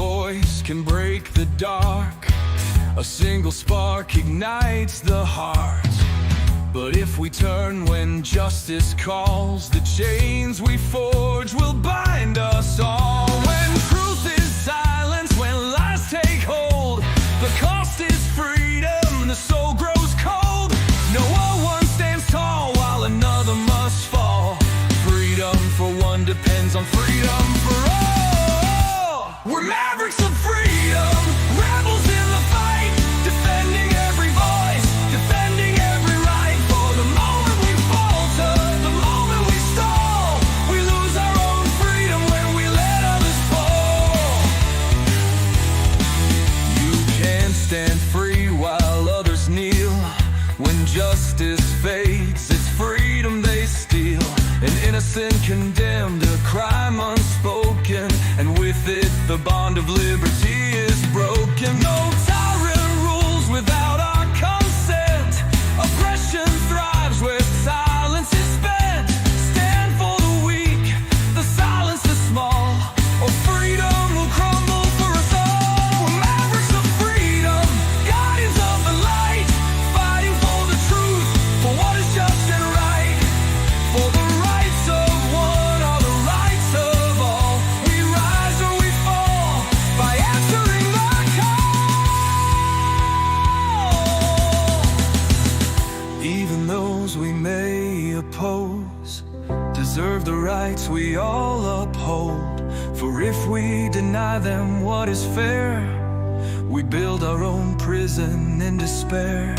voice can break the dark. A single spark ignites the heart. But if we turn when justice calls, the chains we forge will bind us all. When truth is silence, when lies take hold, the cost is freedom, the soul grows cold. No one stands tall while another must fall. Freedom for one depends on freedom for all. We're mavericks of freedom, rebels in the fight, defending every voice, defending every right. For the moment we falter, the moment we stall, we lose our own freedom when we let others fall. You can't stand free while others kneel. When justice fades, it's freedom they steal. An innocent condemned, a crime unspoken, and with it the bond of liberty is broken. No tyrant rules without our consent. Oppression thrives where silence is spent. Stand for the weak, the silence is small, or freedom will crumble for us all. We're mavericks of freedom, guardians of the light, fighting for the truth, for what is just and right. For the rights of one are the rights of all. We rise or we fall by answering the call. Even those we may oppose deserve the rights we all uphold. For if we deny them what is fair, we build our own prison in despair.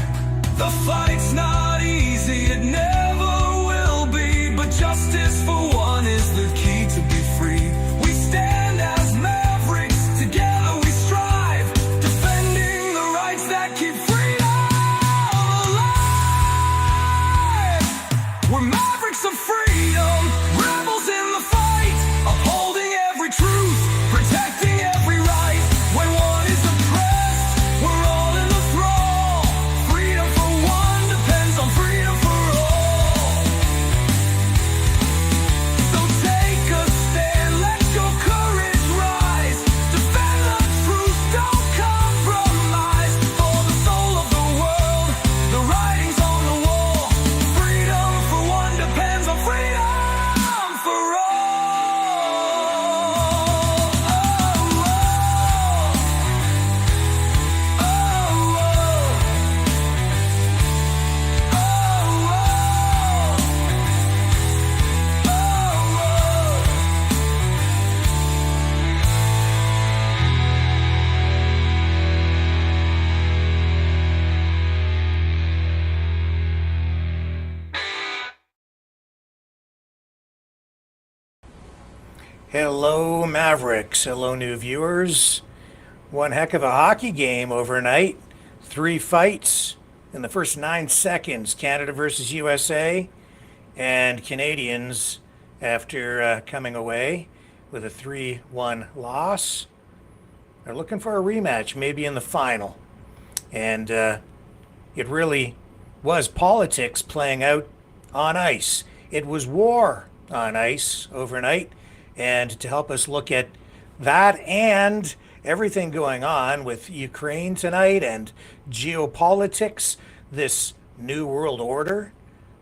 The fight's not easy, it never will be, but justice for one is the key to be free. We stand as mavericks, together we strive, defending the rights that keep freedom alive. We're mavericks of freedom, rebels in the fight, upholding every truth, protecting every right. When one is oppressed, we're all in the thrall. Freedom for one depends on freedom for all. So take a stand, let your courage rise. Defend the truth, don't compromise. For the soul of the world, the writing's on the wall. Freedom for one depends on freedom for Hello, Mavericks. Hello, new viewers. One heck of a hockey game overnight. 3 fights in the first 9 seconds. Canada versus USA, and Canadians, after coming away with a 3-1 loss, are looking for a rematch, maybe in the final. And it really was politics playing out on ice. It was war on ice overnight. And to help us look at that and everything going on with Ukraine tonight and geopolitics, this new world order,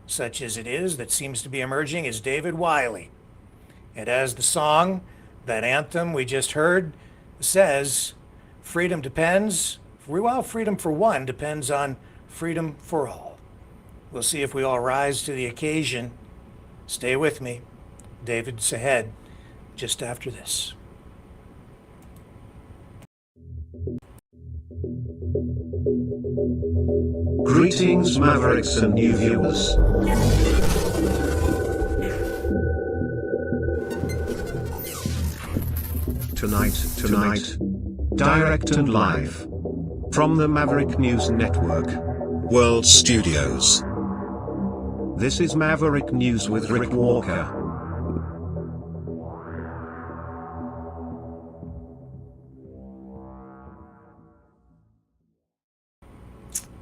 such as it is, that seems to be emerging, is David Wiley. And as the song, that anthem we just heard, says, freedom depends, well, freedom for one depends on freedom for all. We'll see if we all rise to the occasion. Stay with me. David's ahead just after this. Greetings, Mavericks and new viewers. Tonight, direct and live from the Maverick News Network World Studios. This is Maverick News with Rick Walker.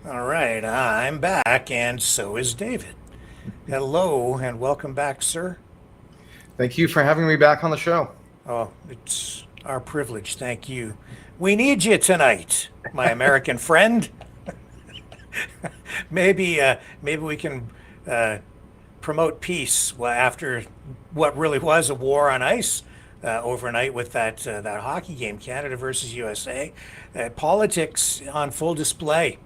All right, I'm back, and so is David. Hello, and welcome back, sir. Thank you for having me back on the show. Oh, it's Our privilege, thank you. We need you tonight, my American friend. Maybe we can promote peace after what really was a war on ice overnight with that hockey game, Canada versus USA. Politics on full display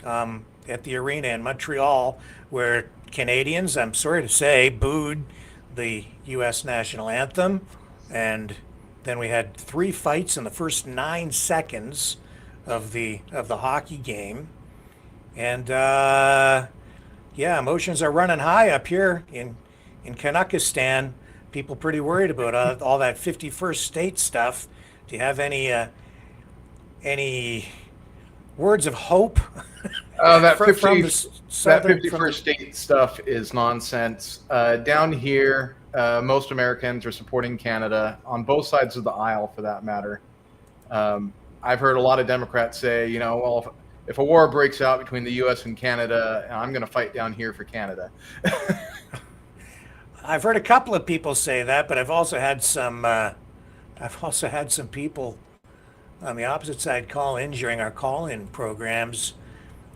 at the arena in Montreal, where Canadians, I'm sorry to say, booed the U.S. national anthem, and then we had 3 fights in the first 9 seconds of the hockey game, and emotions are running high up here in Kanakistan. People pretty worried about all that 51st state stuff. Do you have any words of hope? That from 50, the that southern, 51st state stuff is nonsense. Down here, most Americans are supporting Canada on both sides of the aisle, for that matter. I've heard a lot of Democrats say, well, if a war breaks out between the U.S. and Canada, I'm going to fight down here for Canada. I've heard a couple of people say that, but I've also had some people on the opposite side call in during our call-in programs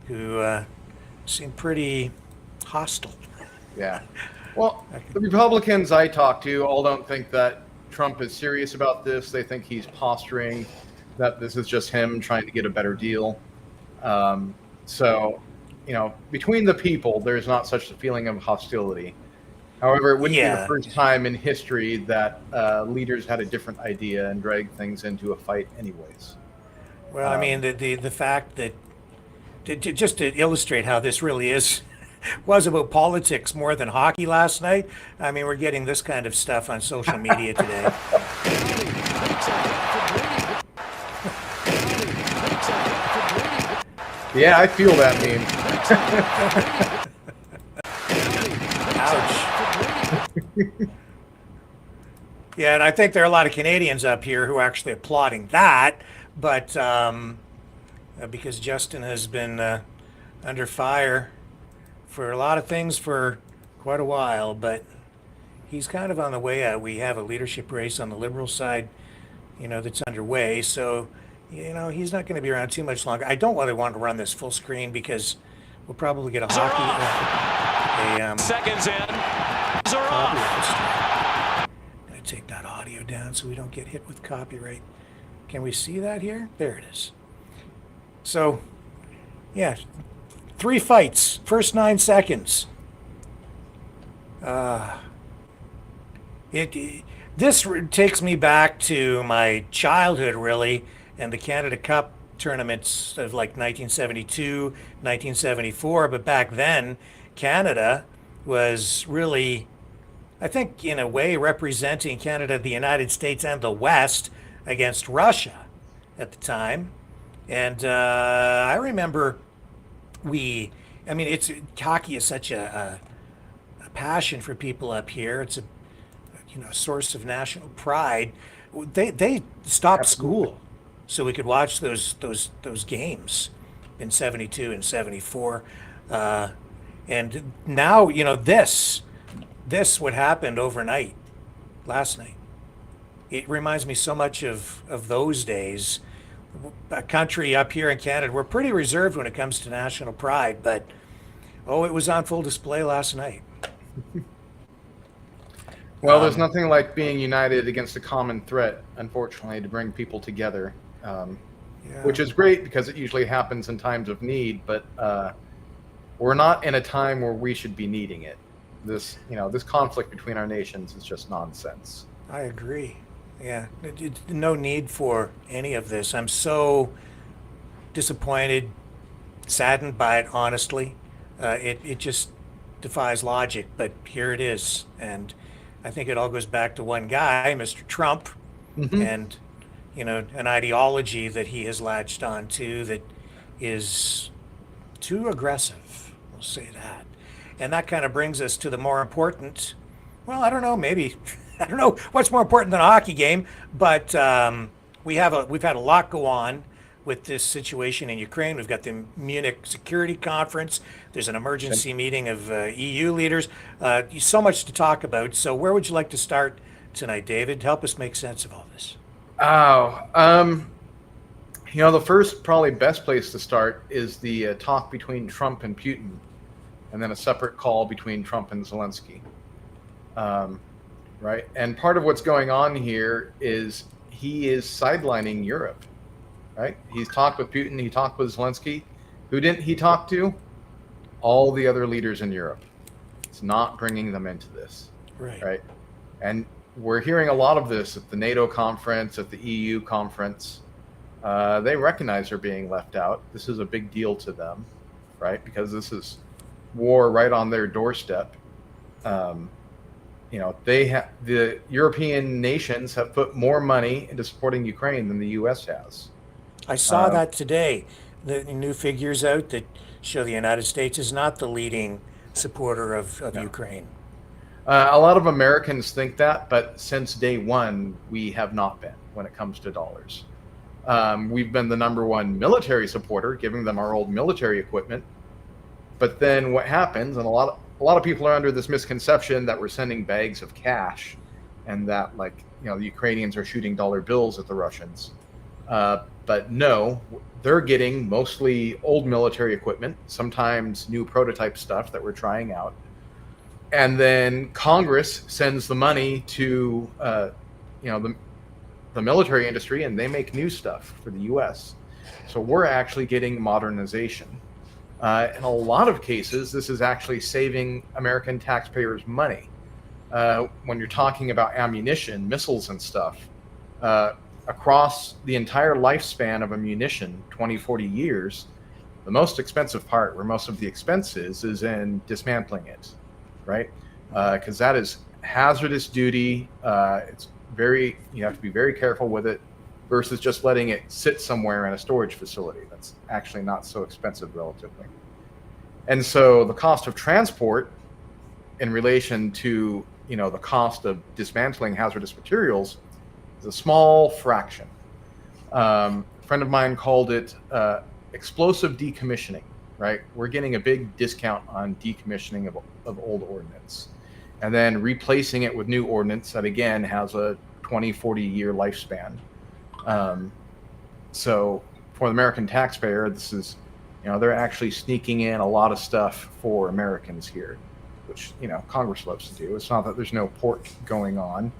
who seem pretty hostile. Yeah. Well, the Republicans I talk to all don't think that Trump is serious about this. They think he's posturing, that this is just him trying to get a better deal. Between the people, there's not such a feeling of hostility. However, it wouldn't be the first time in history that leaders had a different idea and dragged things into a fight anyways. Well, I mean, the fact that, just to illustrate how this really was about politics more than hockey last night, I mean, we're getting this kind of stuff on social media today. Yeah, I feel that meme. Ouch. Yeah, and I think there are a lot of Canadians up here who are actually applauding that, but because Justin has been under fire for a lot of things for quite a while, but he's kind of on the way out. We have a leadership race on the Liberal side, that's underway, so he's not going to be around too much longer. I don't really want to run this full screen because we'll probably get a seconds in. I'm going to take that audio down so we don't get hit with copyright. Can we see that here? There it is. So, 3 fights, first 9 seconds. This takes me back to my childhood, really, and the Canada Cup tournaments of like 1972, 1974. But back then, Canada was really, I think, in a way, representing Canada, the United States, and the West against Russia at the time. And I remember hockey is such a passion for people up here. It's a source of national pride. They stopped school so we could watch those games in 72 and 74. And now, this what happened overnight, last night. It reminds me so much of those days. A country up here in Canada, we're pretty reserved when it comes to national pride, but it was on full display last night. Well, there's nothing like being united against a common threat, unfortunately, to bring people together, which is great because it usually happens in times of need, but we're not in a time where we should be needing it. This conflict between our nations is just nonsense. I agree. Yeah, no need for any of this. I'm so disappointed, saddened by it, honestly. It just defies logic, but here it is. And I think it all goes back to one guy, Mr. Trump, and, an ideology that he has latched on to that is too aggressive. We'll say that. And that kind of brings us to the more important, I don't know, maybe... I don't know what's more important than a hockey game, but we've had a lot go on with this situation in Ukraine. We've got the Munich Security Conference. There's an emergency meeting of EU leaders. So much to talk about. So where would you like to start tonight, David? Help us make sense of all this. Oh, the first, probably best place to start is the talk between Trump and Putin, and then a separate call between Trump and Zelensky. Right? And part of what's going on here is he is sidelining Europe, right? He's talked with Putin, he talked with Zelensky. Who didn't he talk to? All the other leaders in Europe. It's not bringing them into this, right? And we're hearing a lot of this at the NATO conference, at the EU conference. They recognize they're being left out. This is a big deal to them, right? Because this is war right on their doorstep. The European nations have put more money into supporting Ukraine than the U.S. has. I saw that today. The new figures out that show the United States is not the leading supporter of Ukraine. A lot of Americans think that, but since day one, we have not been when it comes to dollars. We've been the number one military supporter, giving them our old military equipment. But then what happens, and a lot of people are under this misconception that we're sending bags of cash and that the Ukrainians are shooting dollar bills at the Russians. But no, they're getting mostly old military equipment, sometimes new prototype stuff that we're trying out. And then Congress sends the money to, the military industry, and they make new stuff for the U.S. So we're actually getting modernization. In a lot of cases, this is actually saving American taxpayers money. When you're talking about ammunition, missiles and stuff, across the entire lifespan of a munition, 20, 40 years, the most expensive part, where most of the expense is in dismantling it, right? Because that is hazardous duty. You have to be very careful with it versus just letting it sit somewhere in a storage facility. That's actually not so expensive relatively. And so the cost of transport in relation to, the cost of dismantling hazardous materials is a small fraction. A friend of mine called it explosive decommissioning, right? We're getting a big discount on decommissioning of old ordnance and then replacing it with new ordnance that, again, has a 20, 40-year lifespan. So for the American taxpayer, this is, they're actually sneaking in a lot of stuff for Americans here, which, Congress loves to do. It's not that there's no pork going on.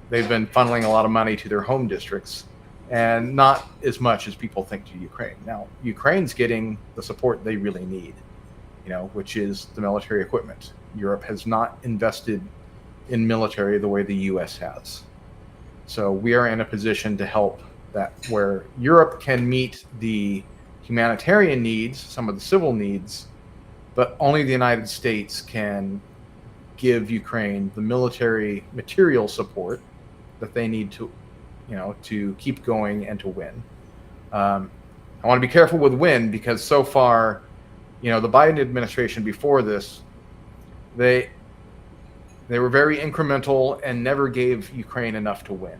They've been funneling a lot of money to their home districts and not as much as people think to Ukraine. Now, Ukraine's getting the support they really need, which is the military equipment. Europe has not invested in military the way the U.S. has. So we are in a position to help that, where Europe can meet the humanitarian needs, some of the civil needs, but only the United States can give Ukraine the military material support that they need to, to keep going and to win. I want to be careful with win, because so far, the Biden administration before this, they were very incremental and never gave Ukraine enough to win.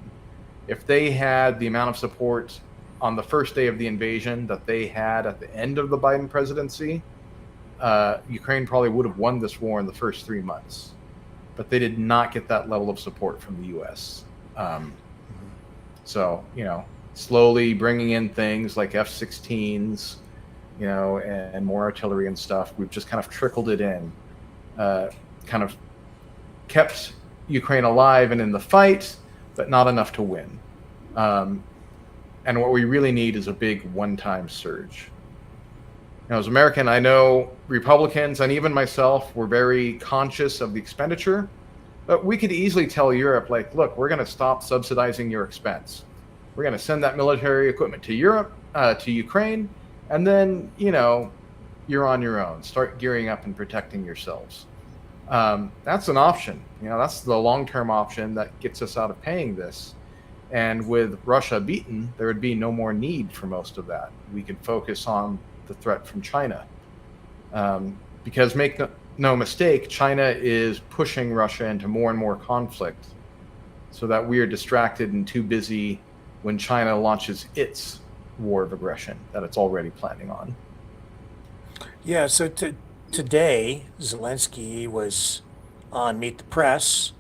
If they had the amount of support on the first day of the invasion that they had at the end of the Biden presidency, Ukraine probably would have won this war in the first 3 months. But they did not get that level of support from the U.S. So, slowly bringing in things like F-16s, and more artillery and stuff. We've just kind of trickled it in, kind of kept Ukraine alive and in the fight, but not enough to win. And what we really need is a big one-time surge. Now, as American, I know Republicans and even myself were very conscious of the expenditure, but we could easily tell Europe, look, we're going to stop subsidizing your expense. We're going to send that military equipment to Europe, to Ukraine, and then, you're on your own. Start gearing up and protecting yourselves. That's an option. That's the long-term option that gets us out of paying this. And with Russia beaten, there would be no more need for most of that. We could focus on the threat from China. Because make no mistake, China is pushing Russia into more and more conflict so that we are distracted and too busy when China launches its war of aggression that it's already planning on. Yeah, so today, Zelensky was on Meet the Press,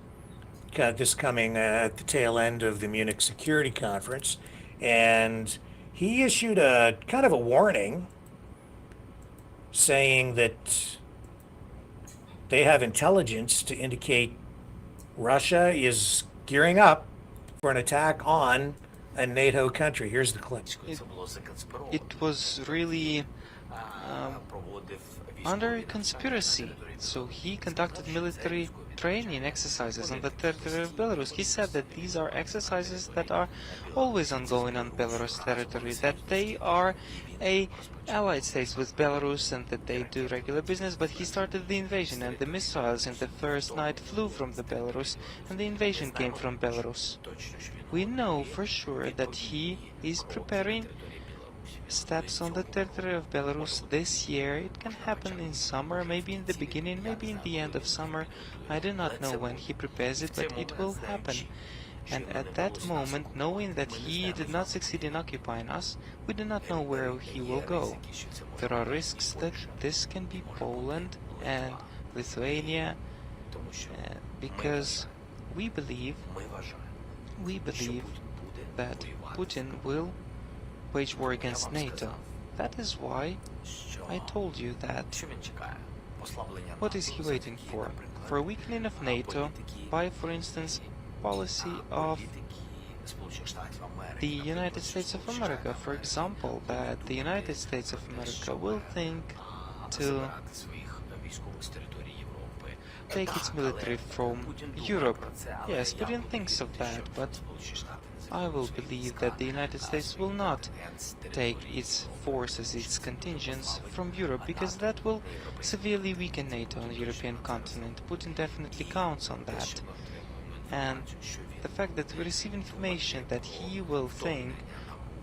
this coming at the tail end of the Munich Security Conference, and he issued a kind of a warning saying that they have intelligence to indicate Russia is gearing up for an attack on a NATO country. Here's the clip. It was really under conspiracy. So he conducted military training exercises on the territory of Belarus. He said that these are exercises that are always ongoing on Belarus territory, that they are a allied states with Belarus and that they do regular business, but he started the invasion, and the missiles in the first night flew from the Belarus, and the invasion came from Belarus. We know for sure that he is preparing steps on the territory of Belarus this year. It can happen in summer, maybe in the beginning, maybe in the end of summer. I do not know when he prepares it, but it will happen. And at that moment, knowing that he did not succeed in occupying us, we do not know where he will go. There are risks that this can be Poland and Lithuania, because we believe that Putin will wage war against NATO. That is why I told you that. What is he waiting for? For a weakening of NATO by, for instance, policy of the United States of America. For example, that the United States of America will think to take its military from Europe. Yes, Putin thinks of that, but I will believe that the United States will not take its forces, its contingents from Europe, because that will severely weaken NATO on the European continent. Putin definitely counts on that. And the fact that we receive information that he will think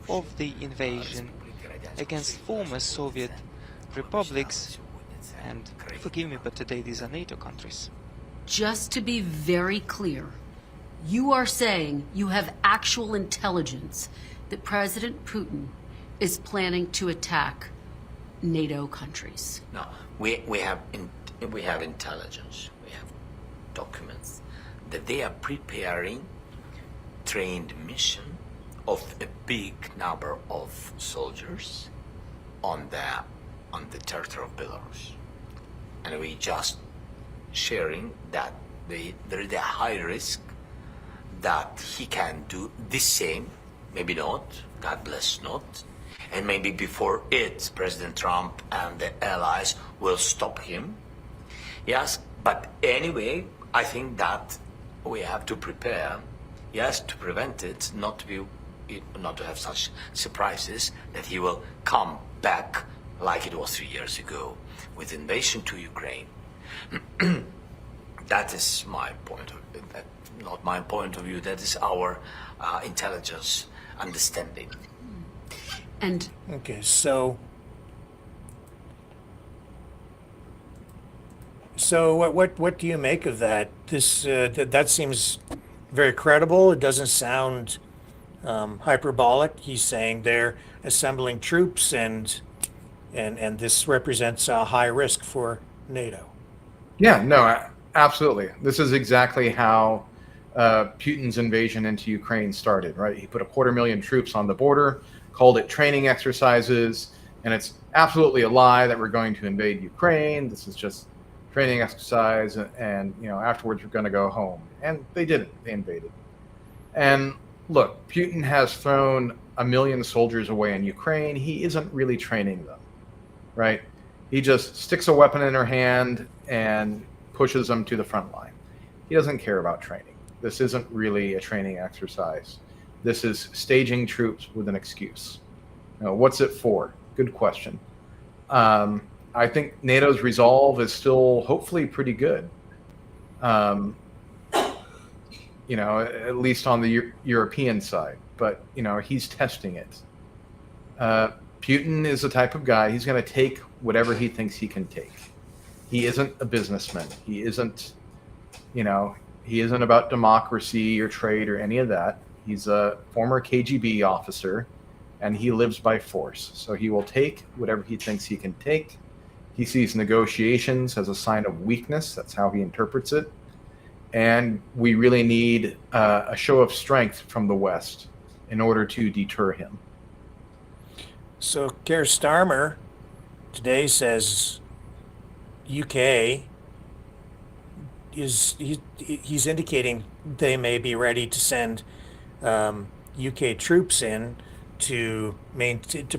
of the invasion against former Soviet republics, and forgive me, but today these are NATO countries. Just to be very clear, you are saying you have actual intelligence that President Putin is planning to attack NATO countries. No, we have intelligence. We have documents that they are preparing trained mission of a big number of soldiers on the territory of Belarus, and we just sharing that there is a high risk that he can do the same, maybe not, God bless not, and maybe before it, President Trump and the allies will stop him. Yes, but anyway, I think that we have to prepare, yes, to prevent it, not to have such surprises that he will come back like it was 3 years ago with invasion to Ukraine. That is my point of view. Not my point of view, that is our intelligence understanding. And okay, so what do you make of that? This that seems very credible. It doesn't sound hyperbolic. He's saying they're assembling troops, and this represents a high risk for NATO. Yeah, no, absolutely. This is exactly how Putin's invasion into Ukraine started, right? He put 250,000 troops on the border, called it training exercises, and it's absolutely a lie that we're going to invade Ukraine. This is just training exercise, and afterwards we're going to go home. And they didn't. They invaded. And look, Putin has thrown 1 million soldiers away in Ukraine. He isn't really training them, right? He just sticks a weapon in her hand and pushes them to the front line. He doesn't care about training. This isn't really a training exercise. This is staging troops with an excuse. What's it for? Good question. I think NATO's resolve is still hopefully pretty good. At least on the European side, but he's testing it. Putin is the type of guy, he's going to take whatever he thinks he can take. He isn't a businessman. He isn't about democracy or trade or any of that. He's a former KGB officer, and he lives by force. So he will take whatever he thinks he can take. He sees negotiations as a sign of weakness. That's how he interprets it. and we really need a show of strength from the West in order to deter him. So Keir Starmer today says UK he's indicating they may be ready to send UK troops in to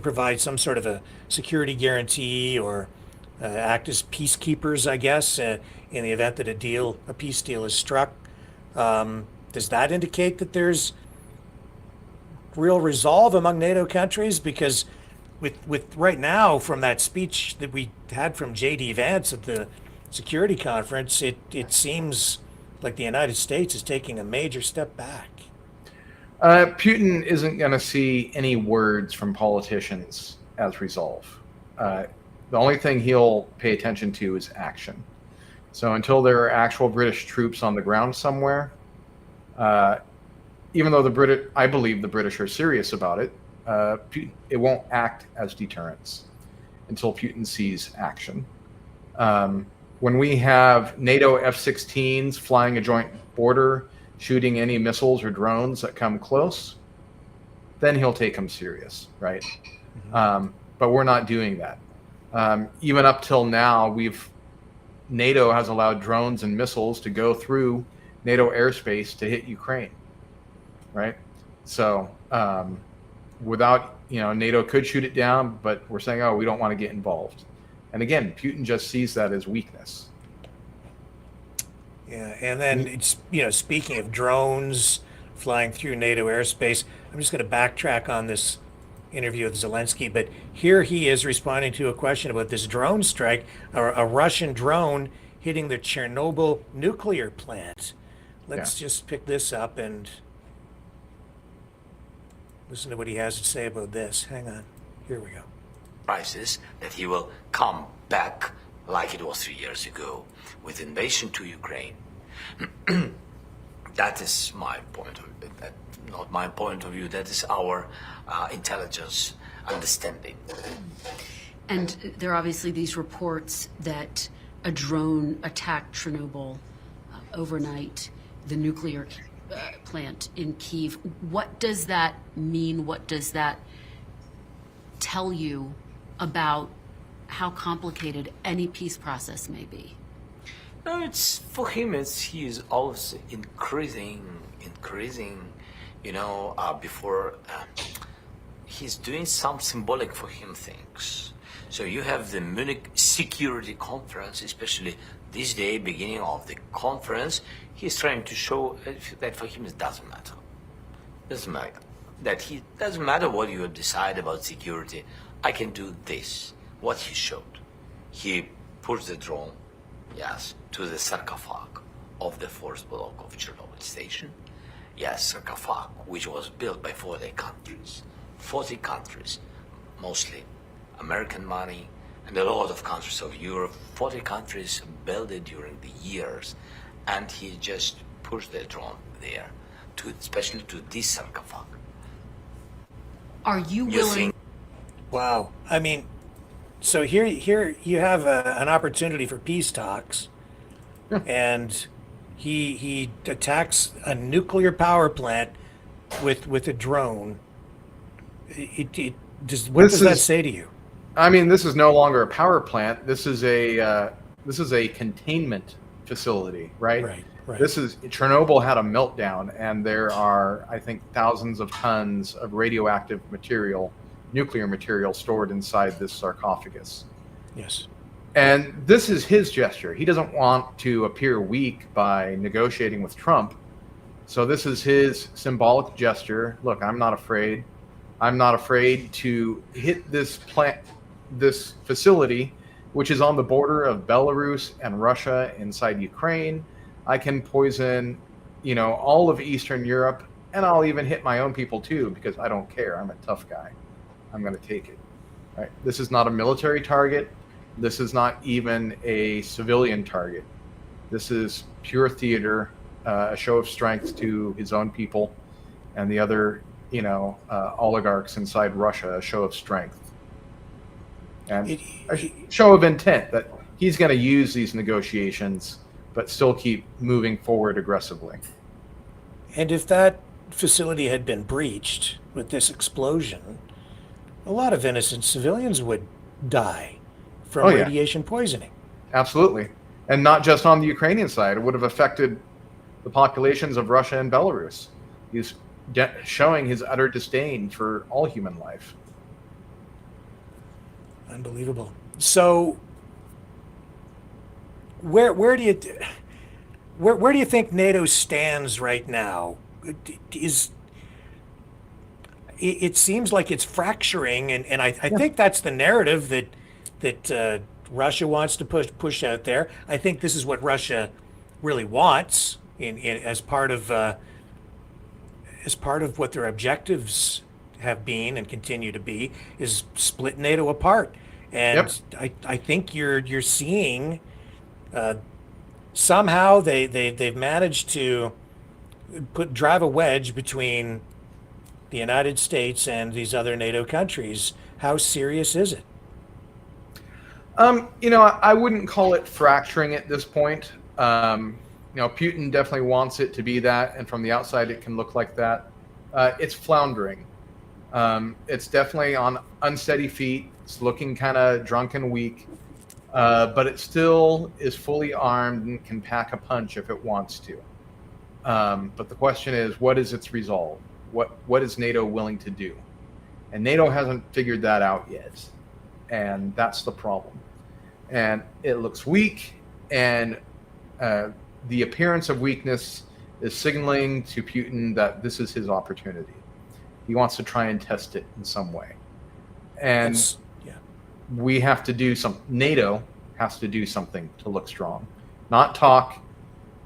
provide some sort of a security guarantee or act as peacekeepers, I guess, in the event that a peace deal is struck. Does that indicate that there's real resolve among NATO countries? Because with right now, from that speech that we had from J.D. Vance at the security conference, it seems like the United States is taking a major step back. Putin isn't going to see any words from politicians as resolve. The only thing he'll pay attention to is action. So until there are actual British troops on the ground somewhere, even though I believe the British are serious about it, it won't act as deterrence until Putin sees action. When we have NATO F-16s flying a joint border, shooting any missiles or drones that come close, then he'll take them serious, right? Mm-hmm. But we're not doing that. Even up till now, NATO has allowed drones and missiles to go through NATO airspace to hit Ukraine, right? So without, NATO could shoot it down, but we're saying, oh, we don't want to get involved. And again, Putin just sees that as weakness. Yeah, and then it's, speaking of drones flying through NATO airspace, I'm just going to backtrack on this interview with Zelensky, but here he is responding to a question about this drone strike, a Russian drone hitting the Chernobyl nuclear plant. Let's just pick this up and listen to what he has to say about this. Hang on. Here we go. Crisis that he will come back like it was 3 years ago with invasion to Ukraine. That is my point of view. Not my point of view. That is our intelligence understanding. And there are obviously these reports that a drone attacked Chernobyl overnight, the nuclear plant in Kyiv. What does that mean? What does that tell you about how complicated any peace process may be? No, it's for him. He is always increasing. Before he's doing some symbolic for him things. So you have the Munich Security Conference, especially this day, beginning of the conference. He's trying to show that for him it doesn't matter. Doesn't matter what you decide about security. I can do this. What he showed, he pushed the drone, to the sarcophagus of the fourth block of Chernobyl station. Yes, sarcophagus, which was built by 40 countries. 40 countries, mostly American money, and a lot of countries of Europe. 40 countries built it during the years, and he just pushed the drone there, especially to this sarcophagus. Are you willing? Wow. I mean, so here you have an opportunity for peace talks, and he attacks a nuclear power plant with a drone. What does that say to you? I mean, this is no longer a power plant. This is a containment facility, right? Right. Chernobyl had a meltdown, and there are, I think, thousands of tons of radioactive material, nuclear material, stored inside this sarcophagus. Yes. And this is his gesture. He doesn't want to appear weak by negotiating with Trump. So this is his symbolic gesture. Look, I'm not afraid. I'm not afraid to hit this plant, this facility, which is on the border of Belarus and Russia inside Ukraine. I can poison, all of Eastern Europe, and I'll even hit my own people too, because I don't care. I'm a tough guy. I'm going to take it. Right? This is not a military target. This is not even a civilian target. This is pure theater, a show of strength to his own people and the other, oligarchs inside Russia, a show of strength. And a show of intent that he's going to use these negotiations but still keep moving forward aggressively. And if that facility had been breached with this explosion, a lot of innocent civilians would die from Oh, yeah. radiation poisoning. Absolutely. And not just on the Ukrainian side. It would have affected the populations of Russia and Belarus. He's showing his utter disdain for all human life. Unbelievable. So where do you think NATO stands right now? It seems like it's fracturing, and I think that's the narrative that Russia wants to push out there. I think this is what Russia really wants as part of what their objectives have been and continue to be, is split NATO apart. And I think you're seeing somehow they've managed to drive a wedge between the United States and these other NATO countries. How serious is it? I wouldn't call it fracturing at this point. Putin definitely wants it to be that, and from the outside it can look like that. It's floundering. It's definitely on unsteady feet. It's looking kind of drunk and weak, but it still is fully armed and can pack a punch if it wants to. But the question is, what is its resolve? What is NATO willing to do? And NATO hasn't figured that out yet, and that's the problem. And it looks weak, and the appearance of weakness is signaling to Putin that this is his opportunity. He wants to try and test it in some way. And we have to do NATO has to do something to look strong. Not talk,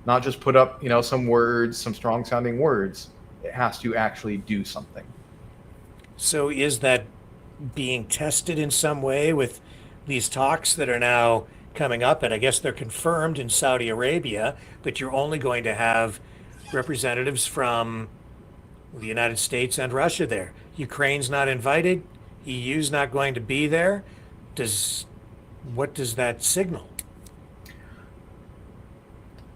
not just put up, some words, some strong sounding words. It has to actually do something. So is that being tested in some way with these talks that are now coming up? And I guess they're confirmed in Saudi Arabia, but you're only going to have representatives from the United States and Russia there. Ukraine's not invited. EU's not going to be there. What does that signal?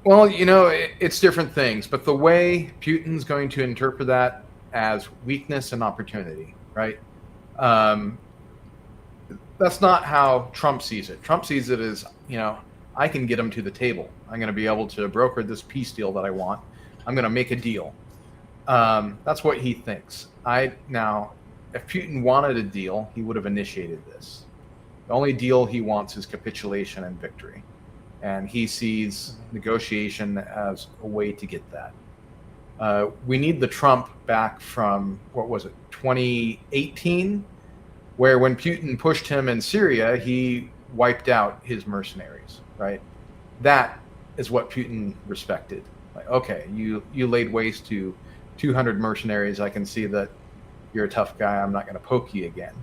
Well, it's different things, but the way Putin's going to interpret that as weakness and opportunity, right? That's not how Trump sees it. Trump sees it as, I can get him to the table. I'm going to be able to broker this peace deal that I want. I'm going to make a deal. That's what he thinks. Now, if Putin wanted a deal, he would have initiated this. The only deal he wants is capitulation and victory. And he sees negotiation as a way to get that. We need the Trump back from, 2018, where when Putin pushed him in Syria, he wiped out his mercenaries, right? That is what Putin respected. Like, okay, you laid waste to 200 mercenaries. I can see that you're a tough guy. I'm not going to poke you again.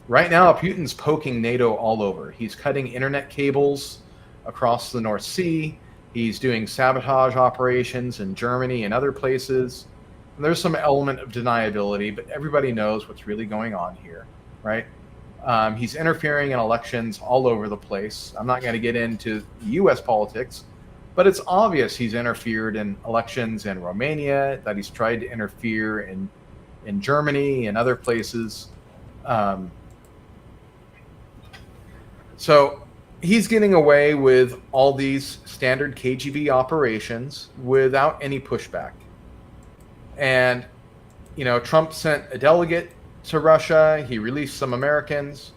Right now, Putin's poking NATO all over. He's cutting internet cables across the North Sea. He's doing sabotage operations in Germany and other places. And there's some element of deniability, but everybody knows what's really going on here, right? He's interfering in elections all over the place. I'm not going to get into U.S. politics, but it's obvious he's interfered in elections in Romania, that he's tried to interfere in Germany and other places. So he's getting away with all these standard KGB operations without any pushback. And, Trump sent a delegate to Russia. He released some Americans.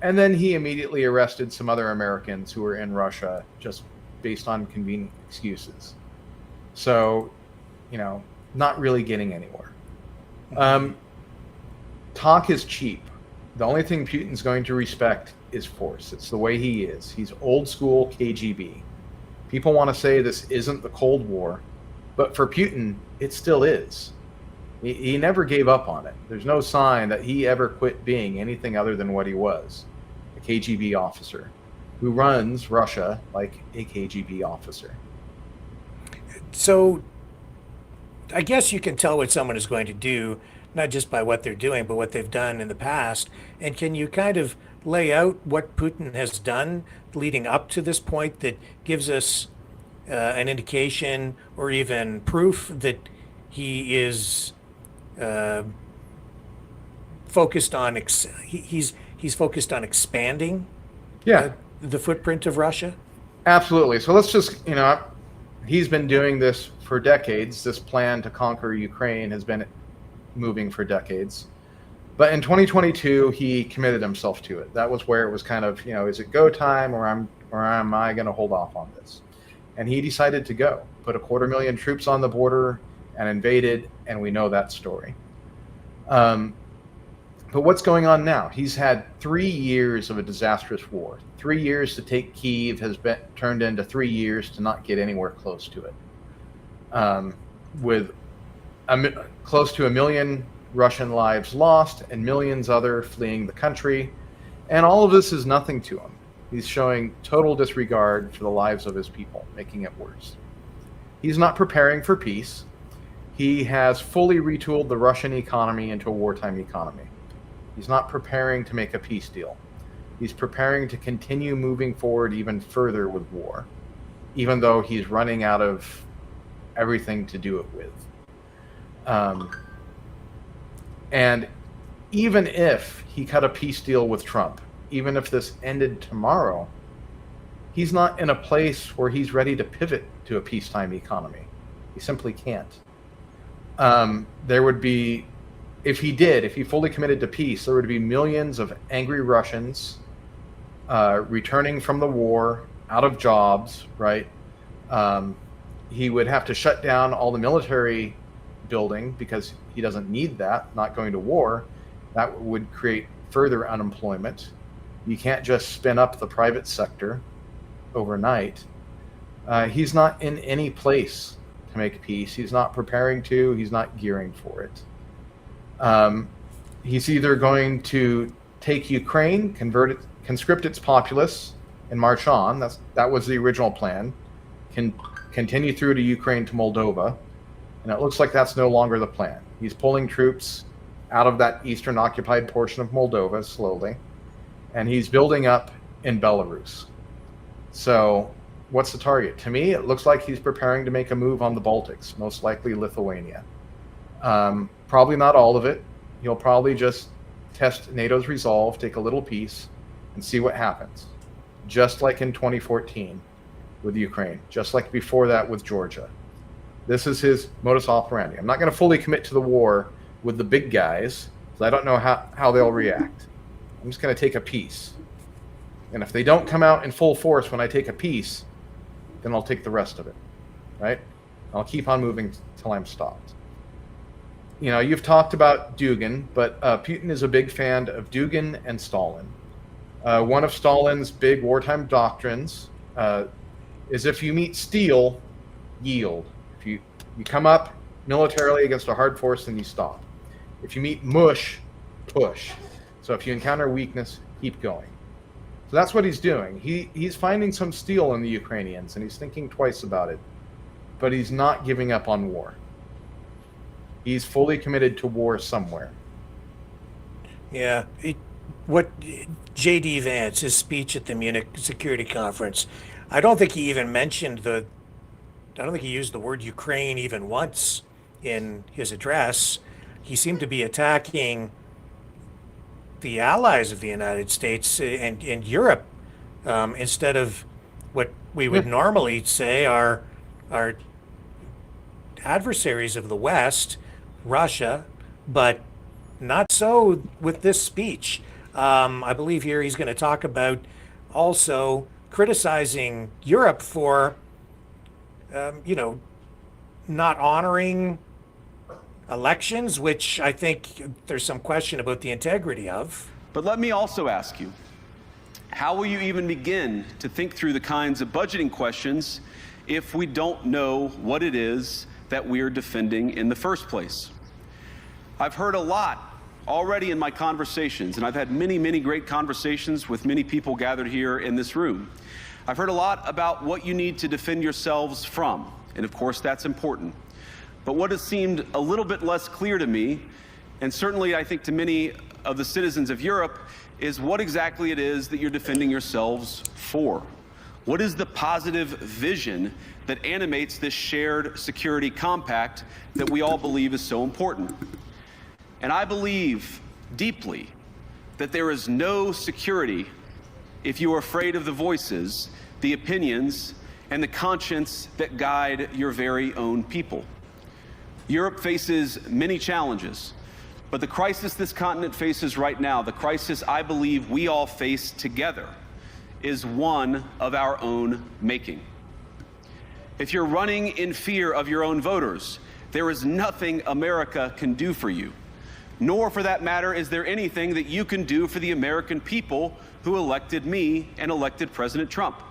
And then he immediately arrested some other Americans who were in Russia just based on convenient excuses. So, not really getting anywhere. Talk is cheap. The only thing Putin's going to respect is force. It's the way he is. He's old school KGB. People want to say this isn't the Cold War, but for Putin, it still is. He never gave up on it. There's no sign that he ever quit being anything other than what he was, a KGB officer who runs Russia like a KGB officer. So I guess you can tell what someone is going to do not just by what they're doing, but what they've done in the past. And can you kind of lay out what Putin has done leading up to this point that gives us an indication or even proof that he is focused on he's focused on expanding the footprint of Russia? Absolutely. So let's just, he's been doing this for decades. This plan to conquer Ukraine has been moving for decades. But in 2022, he committed himself to it. That was where it was kind of, is it go time, or am I going to hold off on this? And he decided to go, put 250,000 troops on the border and invaded, and we know that story. But what's going on now? He's had 3 years of a disastrous war. 3 years to take Kyiv has been turned into 3 years to not get anywhere close to it. With close to 1 million Russian lives lost and millions other fleeing the country. And all of this is nothing to him. He's showing total disregard for the lives of his people, making it worse. He's not preparing for peace. He has fully retooled the Russian economy into a wartime economy. He's not preparing to make a peace deal. He's preparing to continue moving forward even further with war, even though he's running out of everything to do it with. And even if he cut a peace deal with Trump, even if this ended tomorrow, he's not in a place where he's ready to pivot to a peacetime economy. He simply can't. There would be, if he fully committed to peace, there would be millions of angry Russians returning from the war, out of jobs, right? He would have to shut down all the military building because he doesn't need that, not going to war. That would create further unemployment. You can't just spin up the private sector overnight. He's not in any place to make peace. He's not preparing to, he's not gearing for it. He's either going to take Ukraine, convert it, conscript its populace, and march on. That was the original plan. Can continue through to Ukraine to Moldova, and it looks like that's no longer the plan. He's pulling troops out of that eastern occupied portion of Moldova slowly, and he's building up in Belarus. So what's the target? To me, it looks like he's preparing to make a move on the Baltics, most likely Lithuania. Probably not all of it. He'll probably just test NATO's resolve, take a little piece, and see what happens. Just like in 2014 with Ukraine, just like before that with Georgia. This is his modus operandi. I'm not going to fully commit to the war with the big guys, because I don't know how they'll react. I'm just going to take a piece. And if they don't come out in full force when I take a piece, then I'll take the rest of it, right? I'll keep on moving till I'm stopped. You've talked about Dugin, but Putin is a big fan of Dugin and Stalin. One of Stalin's big wartime doctrines is if you meet steel, yield. If you come up militarily against a hard force, then you stop. If you meet mush, push. So if you encounter weakness, keep going. So that's what he's doing. He's finding some steel in the Ukrainians, and he's thinking twice about it. But he's not giving up on war. He's fully committed to war somewhere. Yeah. What J.D. Vance, his speech at the Munich Security Conference, I don't think he even mentioned I don't think he used the word Ukraine even once in his address. He seemed to be attacking the allies of the United States and Europe instead of what we would normally say are adversaries of the West, Russia, but not so with this speech. I believe here he's going to talk about also criticizing Europe for, not honoring elections, which I think there's some question about the integrity of. But let me also ask you, how will you even begin to think through the kinds of budgeting questions if we don't know what it is that we're defending in the first place? I've heard a lot already in my conversations, and I've had many, many great conversations with many people gathered here in this room. I've heard a lot about what you need to defend yourselves from, and of course that's important. But what has seemed a little bit less clear to me and certainly I think to many of the citizens of Europe, is what exactly it is that you're defending yourselves for. What is the positive vision that animates this shared security compact that we all believe is so important? And I believe deeply that there is no security if you are afraid of the voices, the opinions, and the conscience that guide your very own people. Europe faces many challenges, but the crisis this continent faces right now, the crisis I believe we all face together, is one of our own making. If you're running in fear of your own voters, there is nothing America can do for you. Nor, for that matter, is there anything that you can do for the American people who elected me and elected President Trump.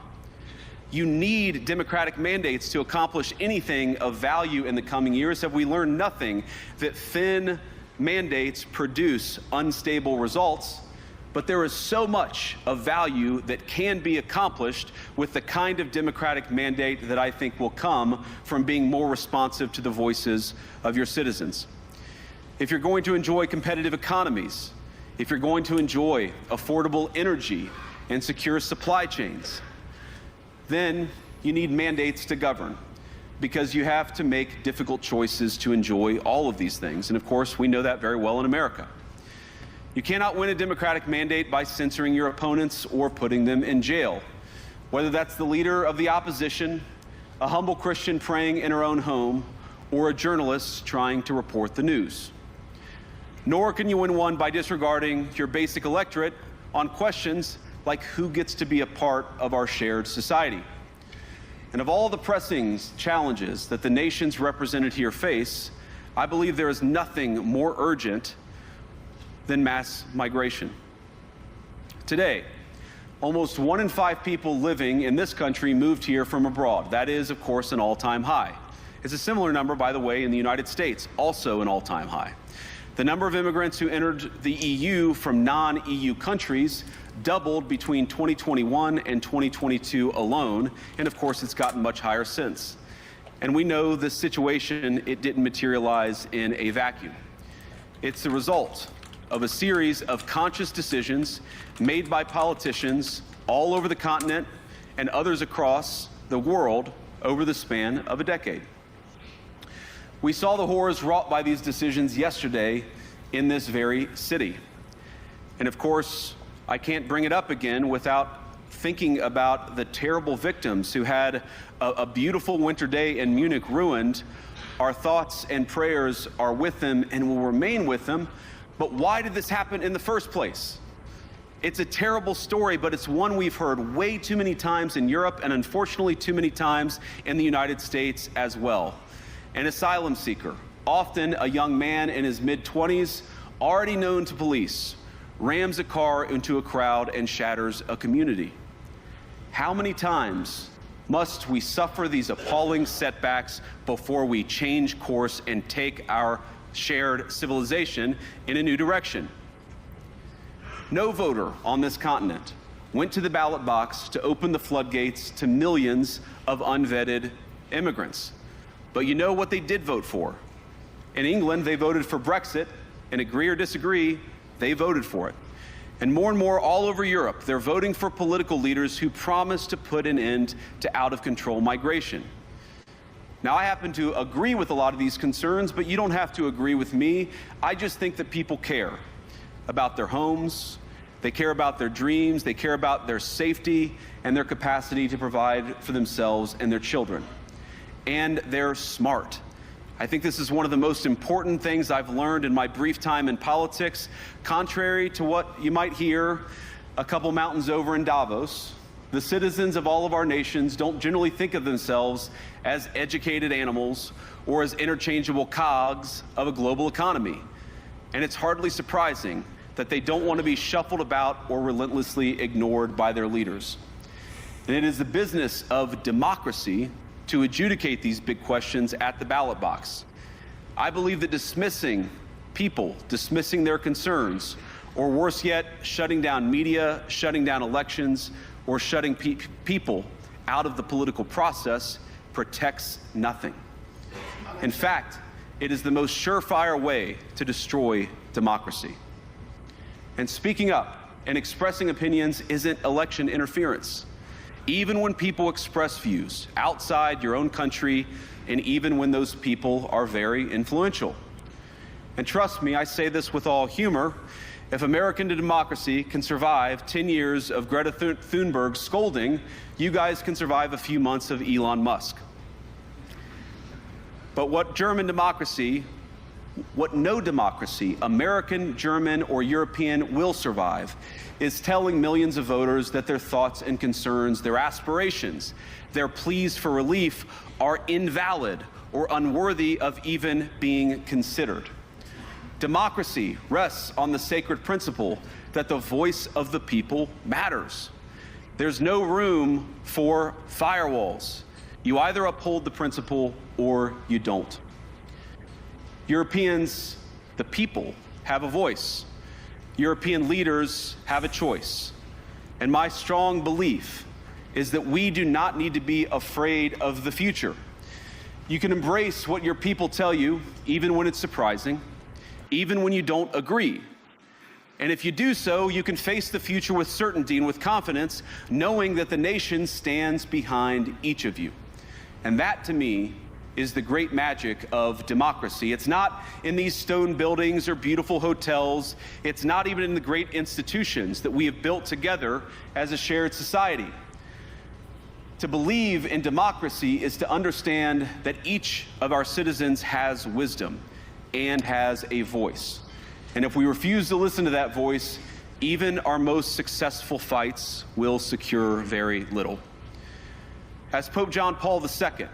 You need democratic mandates to accomplish anything of value in the coming years. Have we learned nothing that thin mandates produce unstable results? But there is so much of value that can be accomplished with the kind of democratic mandate that I think will come from being more responsive to the voices of your citizens. If you're going to enjoy competitive economies, if you're going to enjoy affordable energy and secure supply chains, then you need mandates to govern, because you have to make difficult choices to enjoy all of these things. And of course, we know that very well in America. You cannot win a democratic mandate by censoring your opponents or putting them in jail, whether that's the leader of the opposition, a humble Christian praying in her own home, or a journalist trying to report the news. Nor can you win one by disregarding your basic electorate on questions like who gets to be a part of our shared society. And of all the pressing challenges that the nations represented here face, I believe there is nothing more urgent than mass migration. Today, almost 1 in 5 people living in this country moved here from abroad. That is, of course, an all-time high. It's a similar number, by the way, in the United States, also an all-time high. The number of immigrants who entered the EU from non-EU countries doubled between 2021 and 2022 alone, and of course it's gotten much higher since. And we know this situation, it didn't materialize in a vacuum. It's the result of a series of conscious decisions made by politicians all over the continent and others across the world over the span of a decade. We saw the horrors wrought by these decisions yesterday in this very city. And of course, I can't bring it up again without thinking about the terrible victims who had a beautiful winter day in Munich ruined. Our thoughts and prayers are with them and will remain with them. But why did this happen in the first place? It's a terrible story, but it's one we've heard way too many times in Europe and unfortunately too many times in the United States as well. An asylum seeker, often a young man in his mid-20s, already known to police, rams a car into a crowd and shatters a community. How many times must we suffer these appalling setbacks before we change course and take our shared civilization in a new direction? No voter on this continent went to the ballot box to open the floodgates to millions of unvetted immigrants. But you know what they did vote for? In England, they voted for Brexit, and agree or disagree, they voted for it. And more all over Europe, they're voting for political leaders who promise to put an end to out-of-control migration. Now, I happen to agree with a lot of these concerns, but you don't have to agree with me. I just think that people care about their homes, they care about their dreams, they care about their safety and their capacity to provide for themselves and their children. And they're smart. I think this is one of the most important things I've learned in my brief time in politics. Contrary to what you might hear a couple mountains over in Davos, the citizens of all of our nations don't generally think of themselves as educated animals or as interchangeable cogs of a global economy. And it's hardly surprising that they don't want to be shuffled about or relentlessly ignored by their leaders. And it is the business of democracy to adjudicate these big questions at the ballot box. I believe that dismissing people, dismissing their concerns, or worse yet, shutting down media, shutting down elections, or shutting people out of the political process protects nothing. In fact, It is the most surefire way to destroy democracy. And speaking up and expressing opinions isn't election interference. Even when people express views outside your own country, and even when those people are very influential. And trust me, I say this with all humor, if American democracy can survive 10 years of Greta Thunberg scolding, you guys can survive a few months of Elon Musk. But what no democracy, American, German, or European, will survive is telling millions of voters that their thoughts and concerns, their aspirations, their pleas for relief are invalid or unworthy of even being considered. Democracy rests on the sacred principle that the voice of the people matters. There's no room for firewalls. You either uphold the principle or you don't. Europeans, the people, have a voice. European leaders have a choice. And my strong belief is that we do not need to be afraid of the future. You can embrace what your people tell you, even when it's surprising, even when you don't agree. And if you do so, you can face the future with certainty and with confidence, knowing that the nation stands behind each of you. And that, to me, is the great magic of democracy. It's not in these stone buildings or beautiful hotels. It's not even in the great institutions that we have built together as a shared society. To believe in democracy is to understand that each of our citizens has wisdom and has a voice. And if we refuse to listen to that voice, even our most successful fights will secure very little. As Pope John Paul II,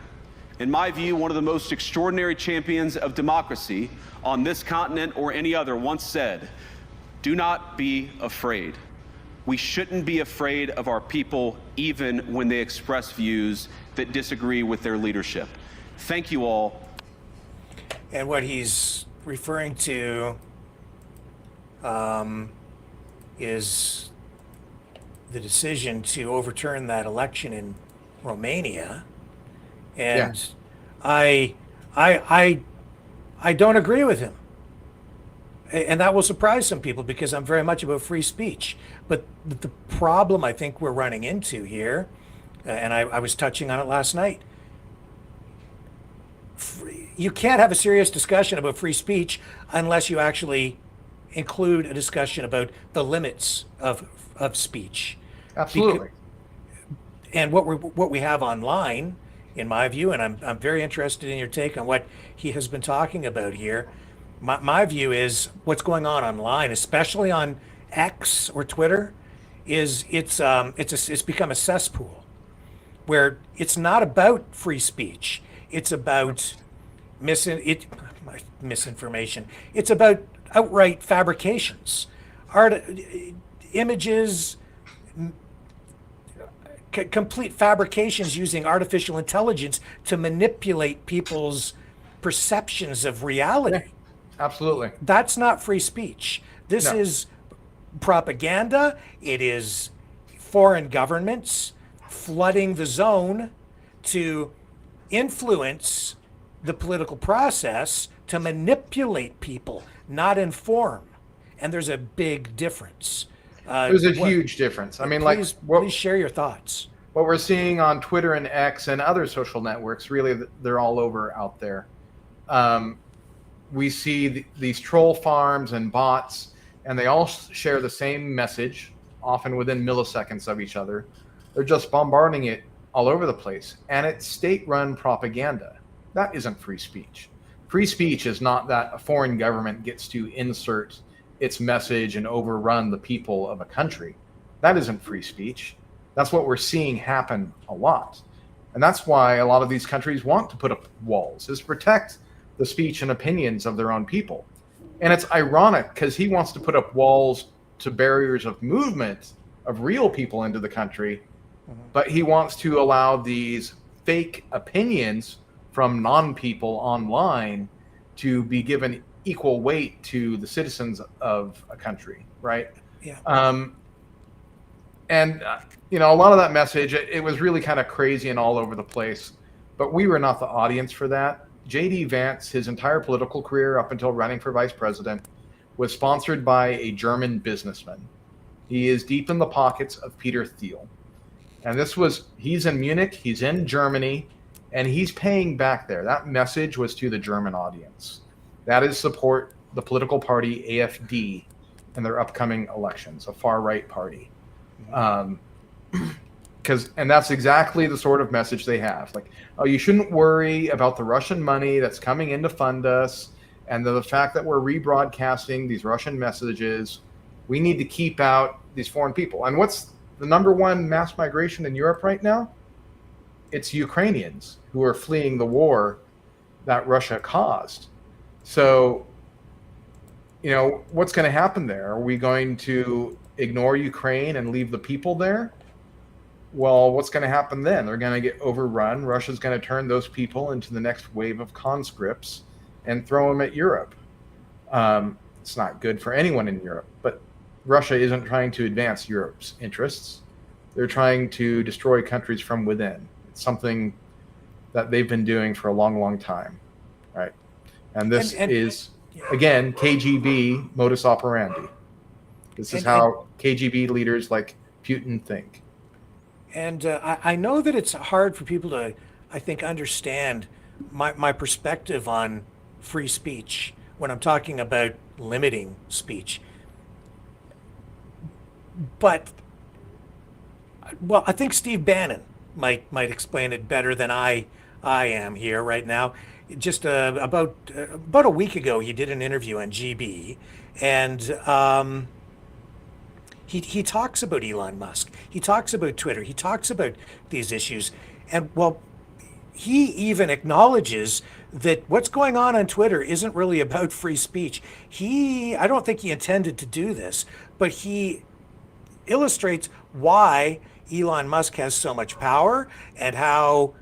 in my view, one of the most extraordinary champions of democracy on this continent or any other, once said, "Do not be afraid." We shouldn't be afraid of our people, even when they express views that disagree with their leadership. Thank you all. And what he's referring to is the decision to overturn that election in Romania. And I don't agree with him. And that will surprise some people because I'm very much about free speech. But the problem I think we're running into here, and I was touching on it last night, you can't have a serious discussion about free speech unless you actually include a discussion about the limits of speech. Absolutely. And what we have online, in my view, and I'm very interested in your take on what he has been talking about here. My view is what's going on online, especially on X or Twitter, is it's become a cesspool where it's not about free speech. It's about misinformation. It's about outright fabrications, images, complete fabrications using artificial intelligence to manipulate people's perceptions of reality. Yeah, absolutely. That's not free speech. This is propaganda. It is foreign governments flooding the zone to influence the political process to manipulate people, not inform. And there's a big difference. There's a huge difference. I mean, please share your thoughts. What we're seeing on Twitter and X and other social networks, really, they're all over out there. We see these troll farms and bots, and they all share the same message, often within milliseconds of each other. They're just bombarding it all over the place. And it's state-run propaganda. That isn't free speech. Free speech is not that a foreign government gets to insert its message and overrun the people of a country. That isn't free speech. That's what we're seeing happen a lot. And that's why a lot of these countries want to put up walls, is protect the speech and opinions of their own people. And it's ironic because he wants to put up walls to barriers of movement of real people into the country, but he wants to allow these fake opinions from non-people online to be given equal weight to the citizens of a country, right? Yeah. A lot of that message, it was really kind of crazy and all over the place, but we were not the audience for that. J.D. Vance, his entire political career up until running for vice president, was sponsored by a German businessman. He is deep in the pockets of Peter Thiel. And he's in Munich, he's in Germany, and he's paying back there. That message was to the German audience. That is support the political party AfD in their upcoming elections, a far-right party. And that's exactly the sort of message they have. Like, oh, you shouldn't worry about the Russian money that's coming in to fund us, and the fact that we're rebroadcasting these Russian messages. We need to keep out these foreign people. And what's the number one mass migration in Europe right now? It's Ukrainians who are fleeing the war that Russia caused. So, what's going to happen there? Are we going to ignore Ukraine and leave the people there? Well, what's going to happen then? They're going to get overrun. Russia's going to turn those people into the next wave of conscripts and throw them at Europe. It's not good for anyone in Europe, but Russia isn't trying to advance Europe's interests. They're trying to destroy countries from within. It's something that they've been doing for a long, long time, right? And this is, again, KGB modus operandi. This is how KGB leaders like Putin think. And I know that it's hard for people to, I think, understand my perspective on free speech when I'm talking about limiting speech. But, well, I think Steve Bannon might explain it better than I am here right now. Just about a week ago, he did an interview on GB, and he talks about Elon Musk. He talks about Twitter. He talks about these issues, and well, he even acknowledges that what's going on Twitter isn't really about free speech. I don't think he intended to do this, but he illustrates why Elon Musk has so much power and how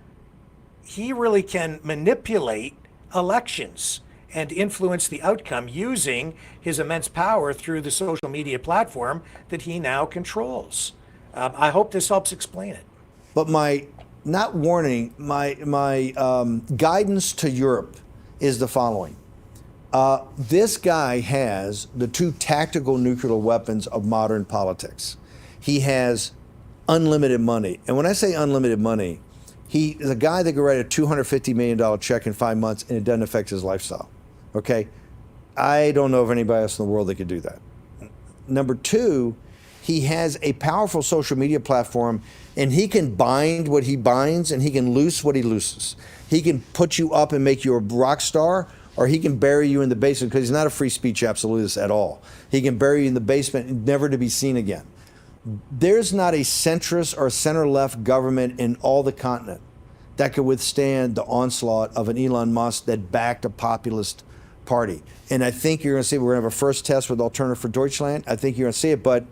he really can manipulate elections and influence the outcome using his immense power through the social media platform that he now controls. I hope this helps explain it. But my guidance to Europe is the following. This guy has the two tactical nuclear weapons of modern politics. He has unlimited money. And when I say unlimited money, he is a guy that could write a $250 million check in 5 months and it doesn't affect his lifestyle. Okay? I don't know of anybody else in the world that could do that. Number two, he has a powerful social media platform and he can bind what he binds and he can loose what he looses. He can put you up and make you a rock star, or he can bury you in the basement, because he's not a free speech absolutist at all. He can bury you in the basement and never to be seen again. There's not a centrist or center-left government in all the continent that could withstand the onslaught of an Elon Musk that backed a populist party. And I think you're going to see, we're going to have a first test with Alternative for Deutschland. I think you're going to see it, but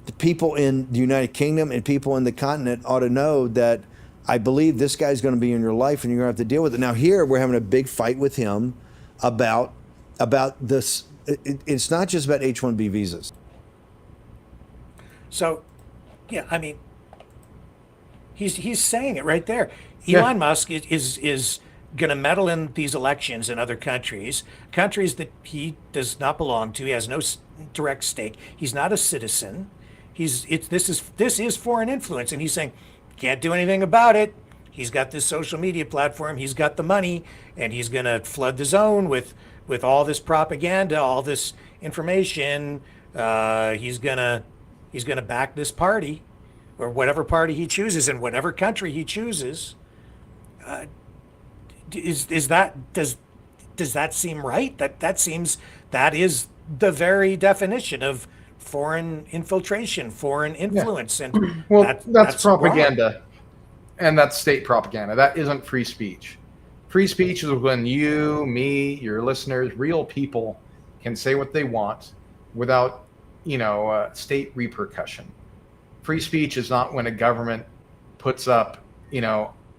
the people in the United Kingdom and people in the continent ought to know that I believe this guy's going to be in your life and you're going to have to deal with it. Now here, we're having a big fight with him about this. It's not just about H-1B visas. So, yeah, I mean, he's saying it right there. Elon Musk is going to meddle in these elections in other countries that he does not belong to. He has no direct stake. He's not a citizen. This is foreign influence, and he's saying can't do anything about it. He's got this social media platform. He's got the money, and he's going to flood the zone with all this propaganda, all this information. He's gonna back this party, or whatever party he chooses in whatever country he chooses. Does that seem right? That is the very definition of foreign infiltration, foreign influence, and that's propaganda, wrong. And that's state propaganda. That isn't free speech. Free speech is when you, me, your listeners, real people can say what they want without, state repercussion. Free speech is not when a government puts up,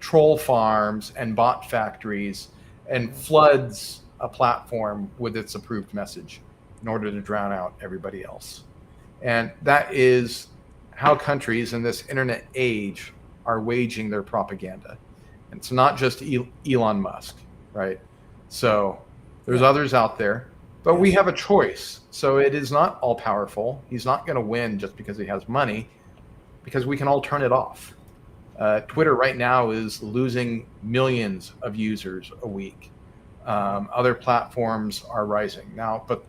troll farms and bot factories and floods a platform with its approved message in order to drown out everybody else. And that is how countries in this internet age are waging their propaganda. And it's not just Elon Musk. right? So there's others out there, but we have a choice. So it is not all powerful. He's not going to win just because he has money, because we can all turn it off. Twitter right now is losing millions of users a week. Other platforms are rising now, but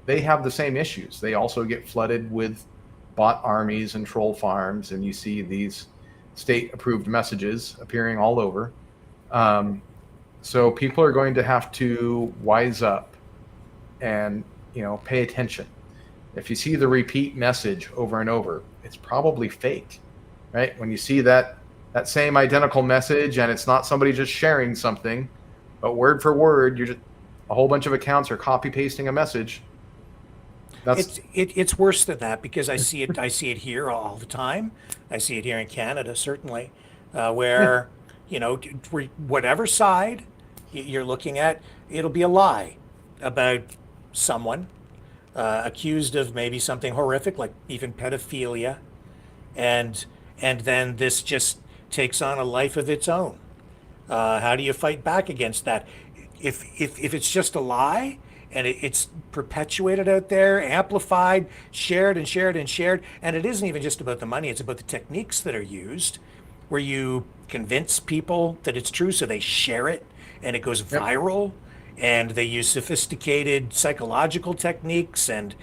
they have the same issues. They also get flooded with bot armies and troll farms, and you see these state-approved messages appearing all over. So people are going to have to wise up and, pay attention. If you see the repeat message over and over, it's probably fake, right? When you see that same identical message and it's not somebody just sharing something, but word for word, you're just a whole bunch of accounts are copy pasting a message. It's worse than that, because I see it here all the time. I see it here in Canada, certainly, where whatever side you're looking at, it'll be a lie about someone accused of maybe something horrific, like even pedophilia, and then this just takes on a life of its own. How do you fight back against that? If it's just a lie and it's perpetuated out there, amplified, shared and shared and shared, and it isn't even just about the money, it's about the techniques that are used, where you convince people that it's true, so they share it and it goes viral, and they use sophisticated psychological techniques, and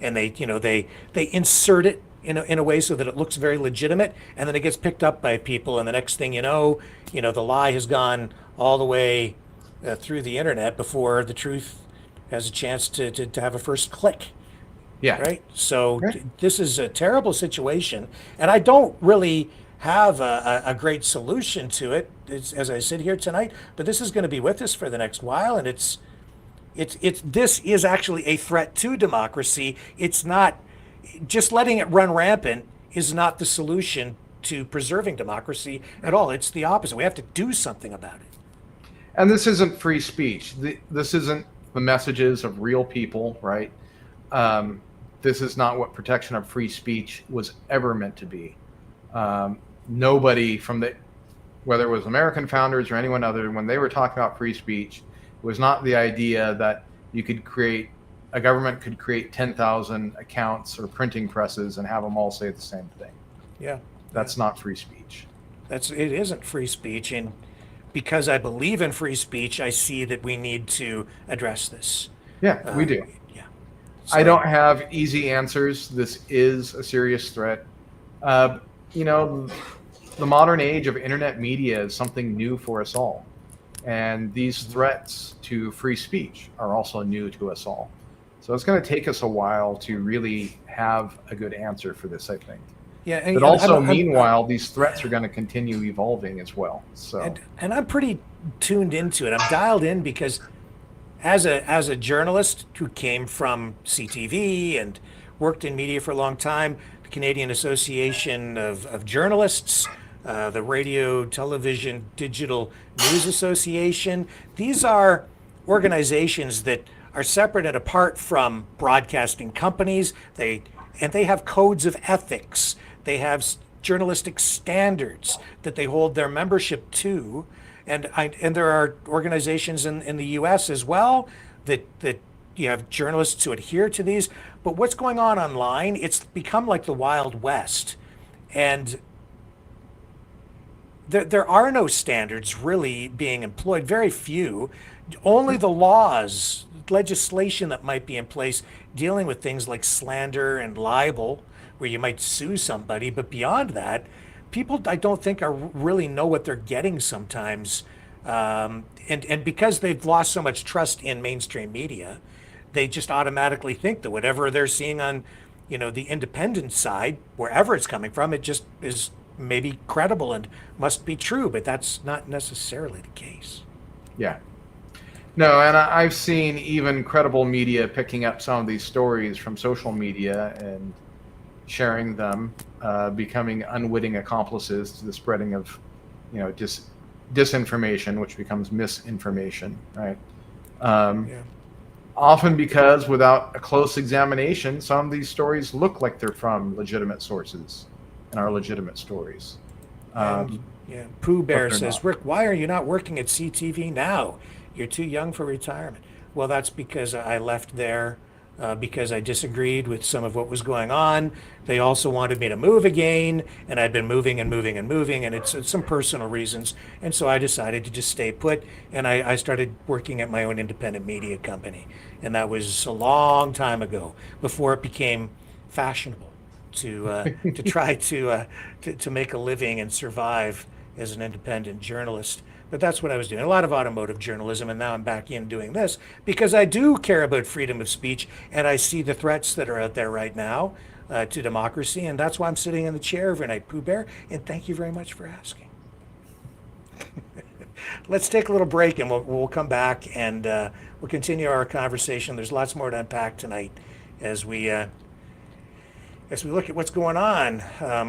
they insert it in a way so that it looks very legitimate, and then it gets picked up by people, and the next thing you know, the lie has gone all the way through the internet before the truth has a chance to have a first click. Yeah. Right. So this is a terrible situation, and I don't really have a great solution to it as I sit here tonight. But this is going to be with us for the next while, and this is actually a threat to democracy. It's not just letting it run rampant is not the solution to preserving democracy at all. It's the opposite. We have to do something about it. And this isn't free speech. This isn't the messages of real people, right? This is not what protection of free speech was ever meant to be. Nobody whether it was American founders or anyone other, when they were talking about free speech, it was not the idea that a government could create 10,000 accounts or printing presses and have them all say the same thing. Yeah. That's not free speech. It isn't free speech, and because I believe in free speech, I see that we need to address this. Yeah, we do. Yeah. I don't have easy answers. This is a serious threat. The modern age of internet media is something new for us all. And these threats to free speech are also new to us all. So it's going to take us a while to really have a good answer for this, I think. Yeah, but also, meanwhile, these threats are going to continue evolving as well. So, and I'm pretty tuned into it. I'm dialed in because, as a journalist who came from CTV and worked in media for a long time, the Canadian Association of Journalists, the Radio, Television, Digital News Association. These are organizations that are separate and apart from broadcasting companies. They have codes of ethics. They have journalistic standards that they hold their membership to, and there are organizations in the U.S. as well that you have journalists who adhere to these. But what's going on online? It's become like the Wild West, and there are no standards really being employed. Very few. Only the laws, legislation that might be in place dealing with things like slander and libel, where you might sue somebody. But beyond that, people, I don't think, really know what they're getting sometimes. And because they've lost so much trust in mainstream media, they just automatically think that whatever they're seeing on, the independent side, wherever it's coming from, it just is maybe credible and must be true. But that's not necessarily the case. Yeah. No, and I've seen even credible media picking up some of these stories from social media and sharing them, becoming unwitting accomplices to the spreading of, disinformation, which becomes misinformation, right? Often because without a close examination, some of these stories look like they're from legitimate sources and are legitimate stories. Yeah, Pooh Bear they're says, not. Rick, why are you not working at CTV now? You're too young for retirement. Well, that's because I left there because I disagreed with some of what was going on. They also wanted me to move again, and I'd been moving and moving and moving, and it's some personal reasons. And so I decided to just stay put, and I started working at my own independent media company. And that was a long time ago, before it became fashionable to try to make a living and survive as an independent journalist. But that's what I was doing, a lot of automotive journalism, and now I'm back in doing this because I do care about freedom of speech, and I see the threats that are out there right now to democracy, and that's why I'm sitting in the chair every night, Pooh Bear, and thank you very much for asking. Let's take a little break, and we'll come back, and we'll continue our conversation. There's lots more to unpack tonight as we look at what's going on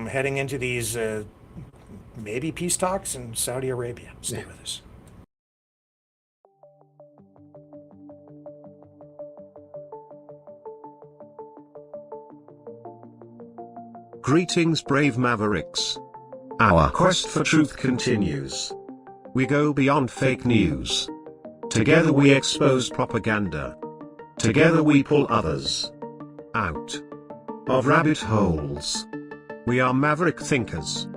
heading into these maybe peace talks in Saudi Arabia. Stay with us. Greetings, brave Mavericks. Our quest for truth continues. We go beyond fake news. Together we expose propaganda. Together we pull others out of rabbit holes. We are maverick thinkers.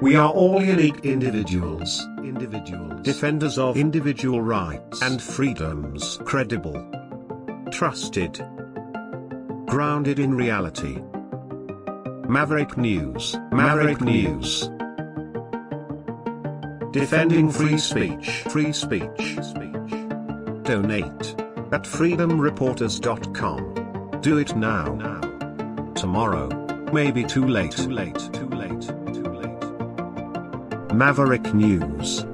We are all unique individuals, defenders of individual rights and freedoms, credible, trusted, grounded in reality. Maverick News, defending free speech, Donate at freedomreporters.com. Do it now. Tomorrow may be too late. Maverick News.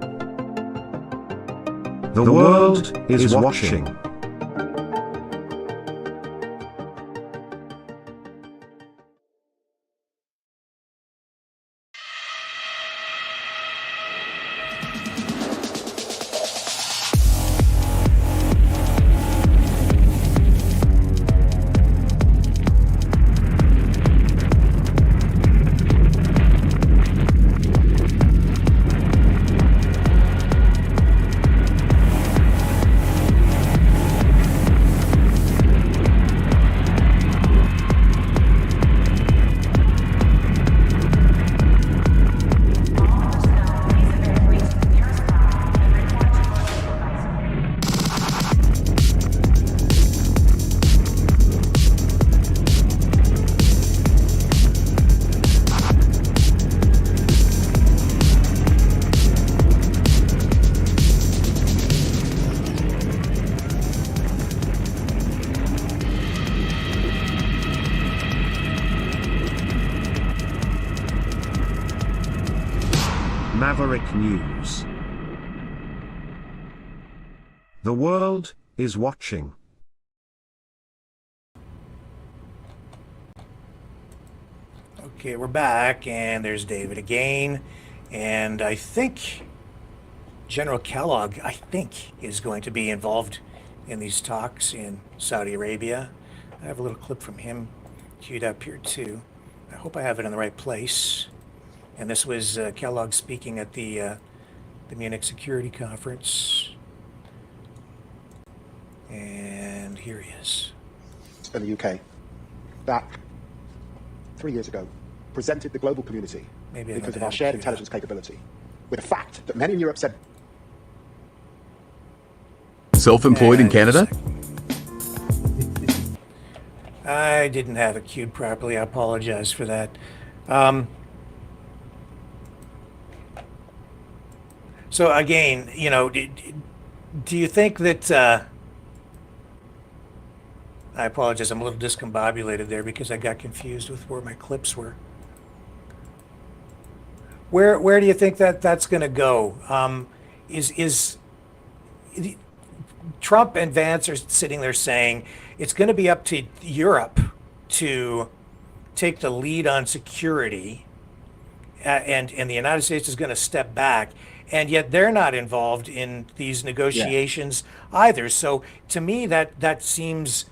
The world is watching. Maverick News. The world is watching. Okay, we're back, and there's David again. And I think General Kellogg, is going to be involved in these talks in Saudi Arabia. I have a little clip from him queued up here, too. I hope I have it in the right place. And this was Kellogg speaking at the Munich Security Conference. And here he is. In the UK, that 3 years ago presented the global community because of our shared intelligence capability with the fact that many in Europe said. Self-employed in Canada? I didn't have it queued properly. I apologize for that. So again, you know, do you think that, I apologize, I'm a little discombobulated there because I got confused with where my clips were. Where do you think that that's going to go? Is Trump and Vance are sitting there saying it's going to be up to Europe to take the lead on security, and the United States is going to step back, and yet they're not involved in these negotiations either. So to me, that seems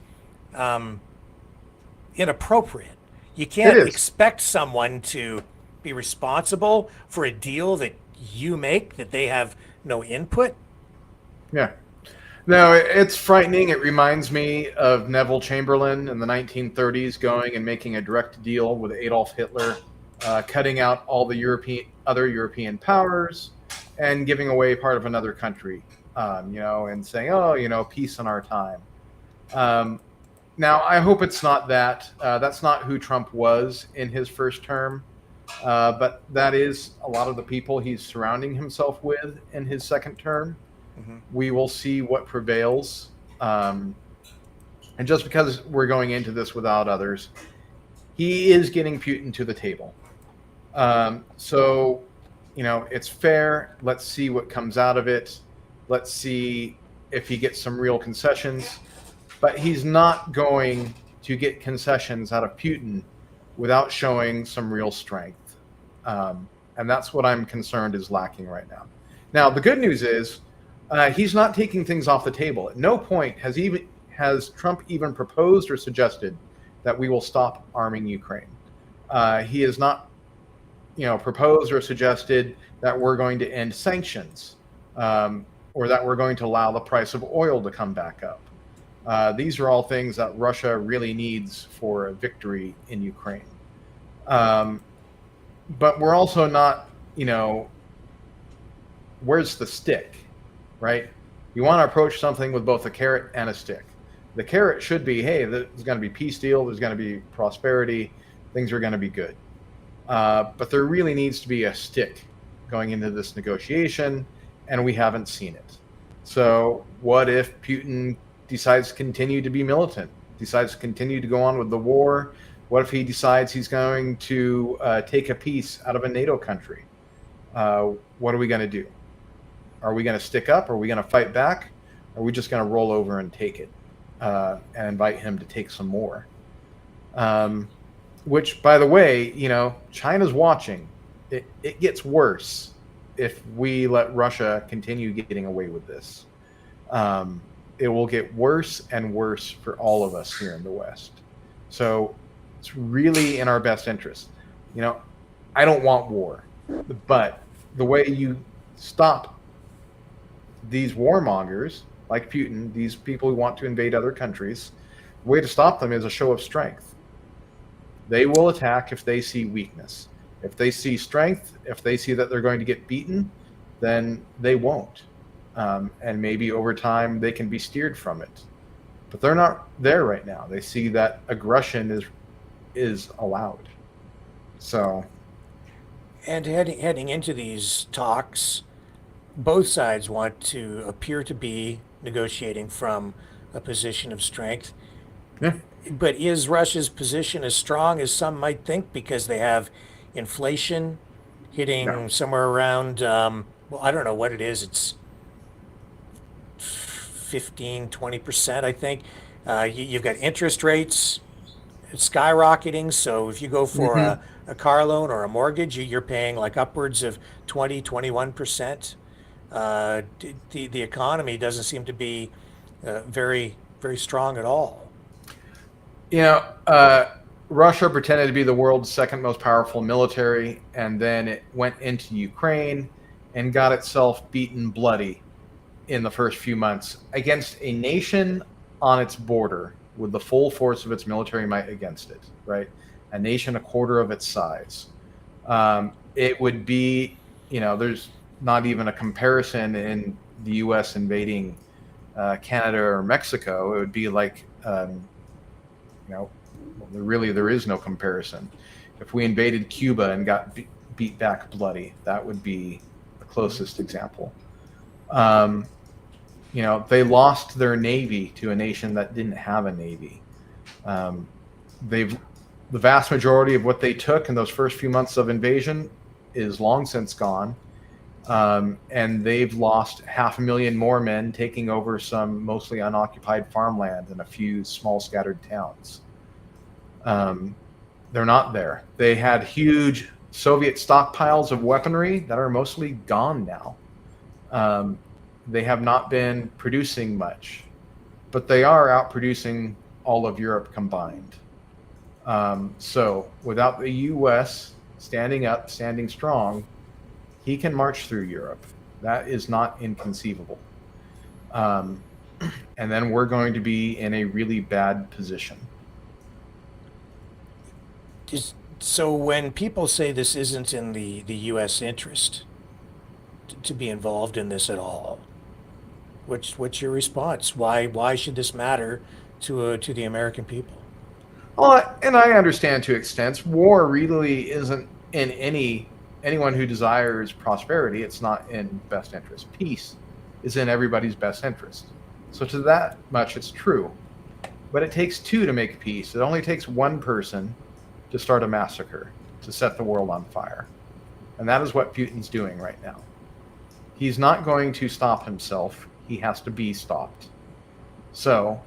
inappropriate. You can't expect someone to be responsible for a deal that you make, that they have no input? Yeah. No, it's frightening. It reminds me of Neville Chamberlain in the 1930s going and making a direct deal with Adolf Hitler, cutting out all the other European powers and giving away part of another country, and saying, oh, peace in our time. Now, I hope it's not that. That's not who Trump was in his first term, but that is a lot of the people he's surrounding himself with in his second term. Mm-hmm. We will see what prevails. And just because we're going into this without others, he is getting Putin to the table. So, it's fair. Let's see what comes out of it. Let's see if he gets some real concessions. But he's not going to get concessions out of Putin without showing some real strength. And that's what I'm concerned is lacking right now. Now, the good news is he's not taking things off the table. At no point has Trump even proposed or suggested that we will stop arming Ukraine. He has not, proposed or suggested that we're going to end sanctions or that we're going to allow the price of oil to come back up. These are all things that Russia really needs for a victory in Ukraine. But we're also not, where's the stick, right? You want to approach something with both a carrot and a stick. The carrot should be, hey, there's going to be peace deal, there's going to be prosperity, things are going to be good. But there really needs to be a stick going into this negotiation, and we haven't seen it. So what if Putin decides to continue to be militant, decides to continue to go on with the war? What if he decides he's going to take a piece out of a NATO country? What are we going to do? Are we going to stick up? Are we going to fight back? Are we just going to roll over and take it and invite him to take some more? Which, by the way, China's watching. It gets worse if we let Russia continue getting away with this. It will get worse and worse for all of us here in the West. So it's really in our best interest. I don't want war, but the way you stop these warmongers like Putin, these people who want to invade other countries, the way to stop them is a show of strength. They will attack if they see weakness. If they see strength, if they see that they're going to get beaten, then they won't. And maybe over time they can be steered from it. But they're not there right now. They see that aggression is allowed. So, and heading into these talks, both sides want to appear to be negotiating from a position of strength. Yeah. But is Russia's position as strong as some might think, because they have inflation hitting somewhere around, I don't know what it is. It's 15-20%, I think. You've got interest rates skyrocketing. So if you go for a car loan or a mortgage, you're paying like upwards of 20-21%. The economy doesn't seem to be very, very strong at all. Russia pretended to be the world's second most powerful military, and then it went into Ukraine and got itself beaten bloody in the first few months against a nation on its border with the full force of its military might against it, right? A nation a quarter of its size. It would be, there's not even a comparison in the U.S. invading Canada or Mexico. It would be like, there is no comparison. If we invaded Cuba and got beat back bloody, that would be the closest example. They lost their navy to a nation that didn't have a navy. The vast majority of what they took in those first few months of invasion is long since gone. And they've lost 500,000 more men taking over some mostly unoccupied farmland in a few small scattered towns. They're not there. They had huge Soviet stockpiles of weaponry that are mostly gone now. They have not been producing much, but they are outproducing all of Europe combined. So without the U.S. standing up, standing strong, He can march through Europe. That is not inconceivable. And then we're going to be in a really bad position. So when people say this isn't in the U.S. interest to be involved in this at all, what's your response? Why should this matter to the American people? Well, and I understand to extents. War really isn't in anyone who desires prosperity. It's not in best interest. Peace is in everybody's best interest. So to that much, it's true. But it takes two to make peace. It only takes one person to start a massacre, to set the world on fire. And that is what Putin's doing right now. He's not going to stop himself. He has to be stopped. So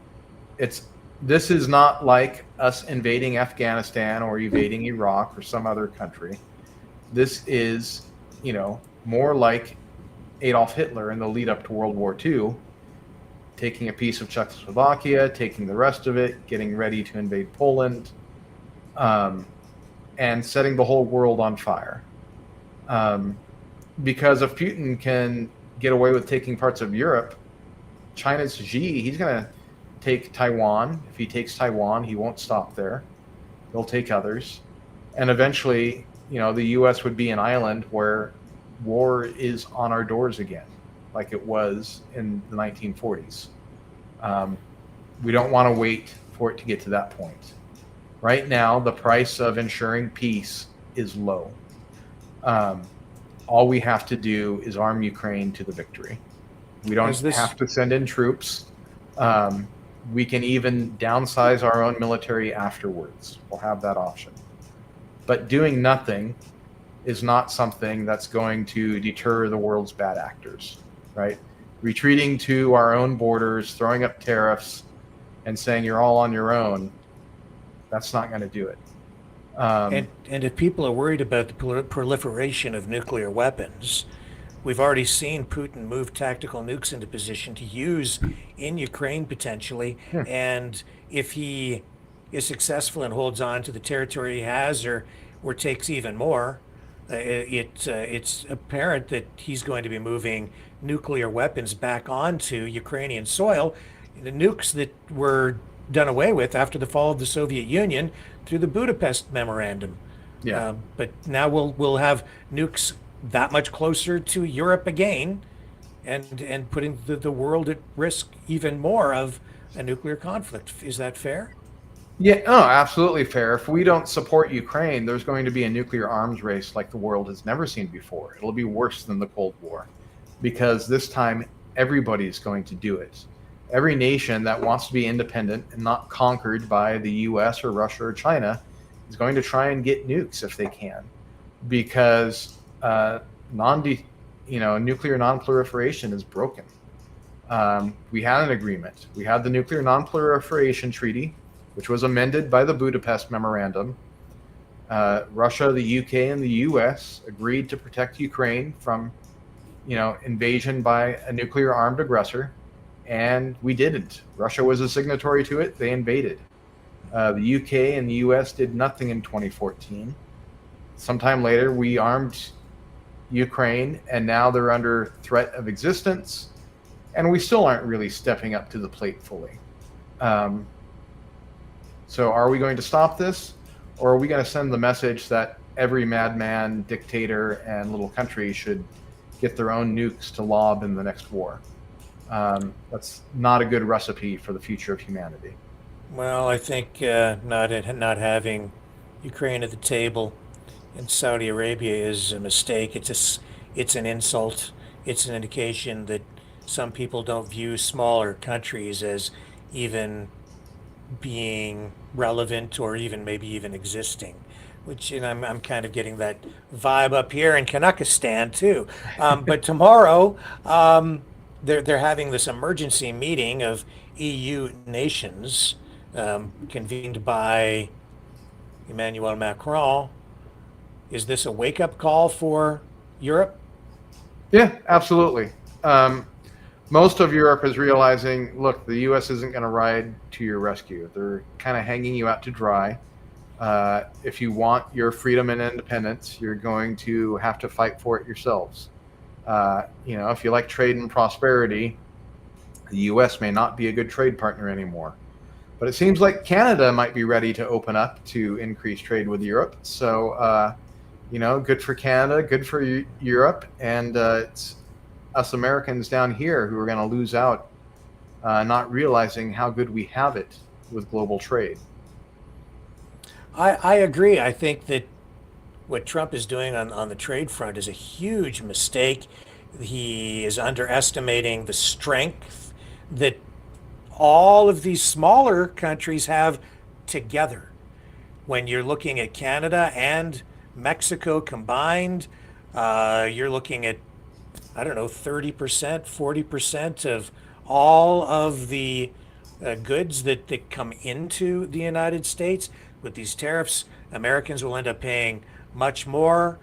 this is not like us invading Afghanistan or invading Iraq or some other country. This is, more like Adolf Hitler in the lead up to World War II, taking a piece of Czechoslovakia, taking the rest of it, getting ready to invade Poland, and setting the whole world on fire. Because if Putin can get away with taking parts of Europe, China's Xi, he's going to take Taiwan. If he takes Taiwan, he won't stop there. He'll take others. And eventually, the U.S. would be an island where war is on our doors again, like it was in the 1940s. We don't want to wait for it to get to that point. Right now, the price of ensuring peace is low. All we have to do is arm Ukraine to the victory. We don't have to send in troops. We can even downsize our own military afterwards. We'll have that option. But doing nothing is not something that's going to deter the world's bad actors, right? Retreating to our own borders, throwing up tariffs, and saying you're all on your own, that's not going to do it. And if people are worried about the proliferation of nuclear weapons, we've already seen Putin move tactical nukes into position to use in Ukraine potentially. And if he is successful and holds on to the territory he has, or takes even more, it's apparent that he's going to be moving nuclear weapons back onto Ukrainian soil, the nukes that were done away with after the fall of the Soviet Union through the Budapest Memorandum. Yeah. But now we'll have nukes that much closer to Europe again, and putting the world at risk even more of a nuclear conflict. Is that fair? Yeah, no, absolutely fair. If we don't support Ukraine, there's going to be a nuclear arms race like the world has never seen before. It'll be worse than the Cold War, because this time everybody's going to do it. Every nation that wants to be independent and not conquered by the US or Russia or China is going to try and get nukes if they can, because nuclear non-proliferation is broken. We had an agreement. We had the Nuclear Non-Proliferation Treaty, which was amended by the Budapest Memorandum. Russia, the UK, and the US agreed to protect Ukraine from, invasion by a nuclear-armed aggressor, and we didn't. Russia was a signatory to it. They invaded. The UK and the US did nothing in 2014. Sometime later, we armed Ukraine, and now they're under threat of existence, and we still aren't really stepping up to the plate fully. So are we going to stop this, or are we going to send the message that every madman, dictator, and little country should get their own nukes to lob in the next war? That's not a good recipe for the future of humanity. Well, I think not having Ukraine at the table and Saudi Arabia is a mistake. It's an insult. It's an indication that some people don't view smaller countries as even being relevant or maybe even existing, which I'm kind of getting that vibe up here in Kazakhstan too. But tomorrow they're having this emergency meeting of EU nations convened by Emmanuel Macron. Is this a wake-up call for Europe? Yeah, absolutely. Most of Europe is realizing, look, the U.S. isn't going to ride to your rescue. They're kind of hanging you out to dry. If you want your freedom and independence, you're going to have to fight for it yourselves. If you like trade and prosperity, the U.S. may not be a good trade partner anymore. But it seems like Canada might be ready to open up to increase trade with Europe. So, good for Canada, good for Europe, and it's us Americans down here who are going to lose out, not realizing how good we have it with global trade. I agree. I think that what Trump is doing on the trade front is a huge mistake. He is underestimating the strength that all of these smaller countries have together. When you're looking at Canada and Mexico combined, you're looking at, 30%, 40% of all of the goods that come into the United States. With these tariffs, Americans will end up paying much more.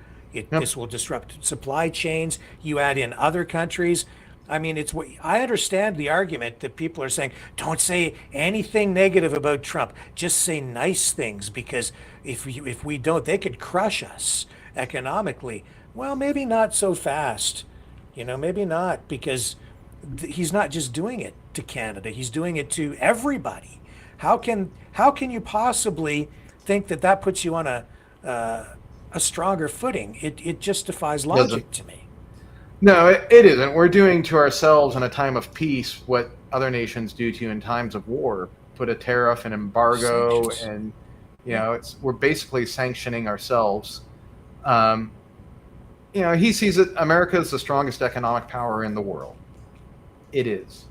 This will disrupt supply chains. You add in other countries. I mean, I understand the argument that people are saying, don't say anything negative about Trump. Just say nice things, because if we don't, they could crush us economically. Well, maybe not so fast. Maybe not, because he's not just doing it to Canada. He's doing it to everybody. How can you possibly think that puts you on a stronger footing? It just defies logic to me. No, it isn't. We're doing to ourselves in a time of peace what other nations do to you in times of war. Put a tariff, an embargo, and we're basically sanctioning ourselves. He sees that America is the strongest economic power in the world. It is.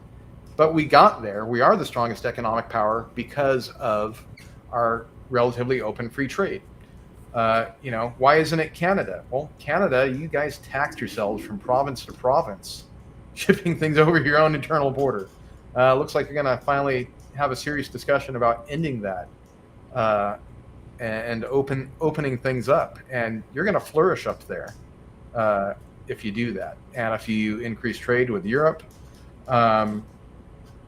But we got there. We are the strongest economic power because of our relatively open free trade. Why isn't it Canada? Well, Canada, you guys taxed yourselves from province to province, shipping things over your own internal border. Looks like you're going to finally have a serious discussion about ending that and opening things up. And you're going to flourish up there if you do that. And if you increase trade with Europe, there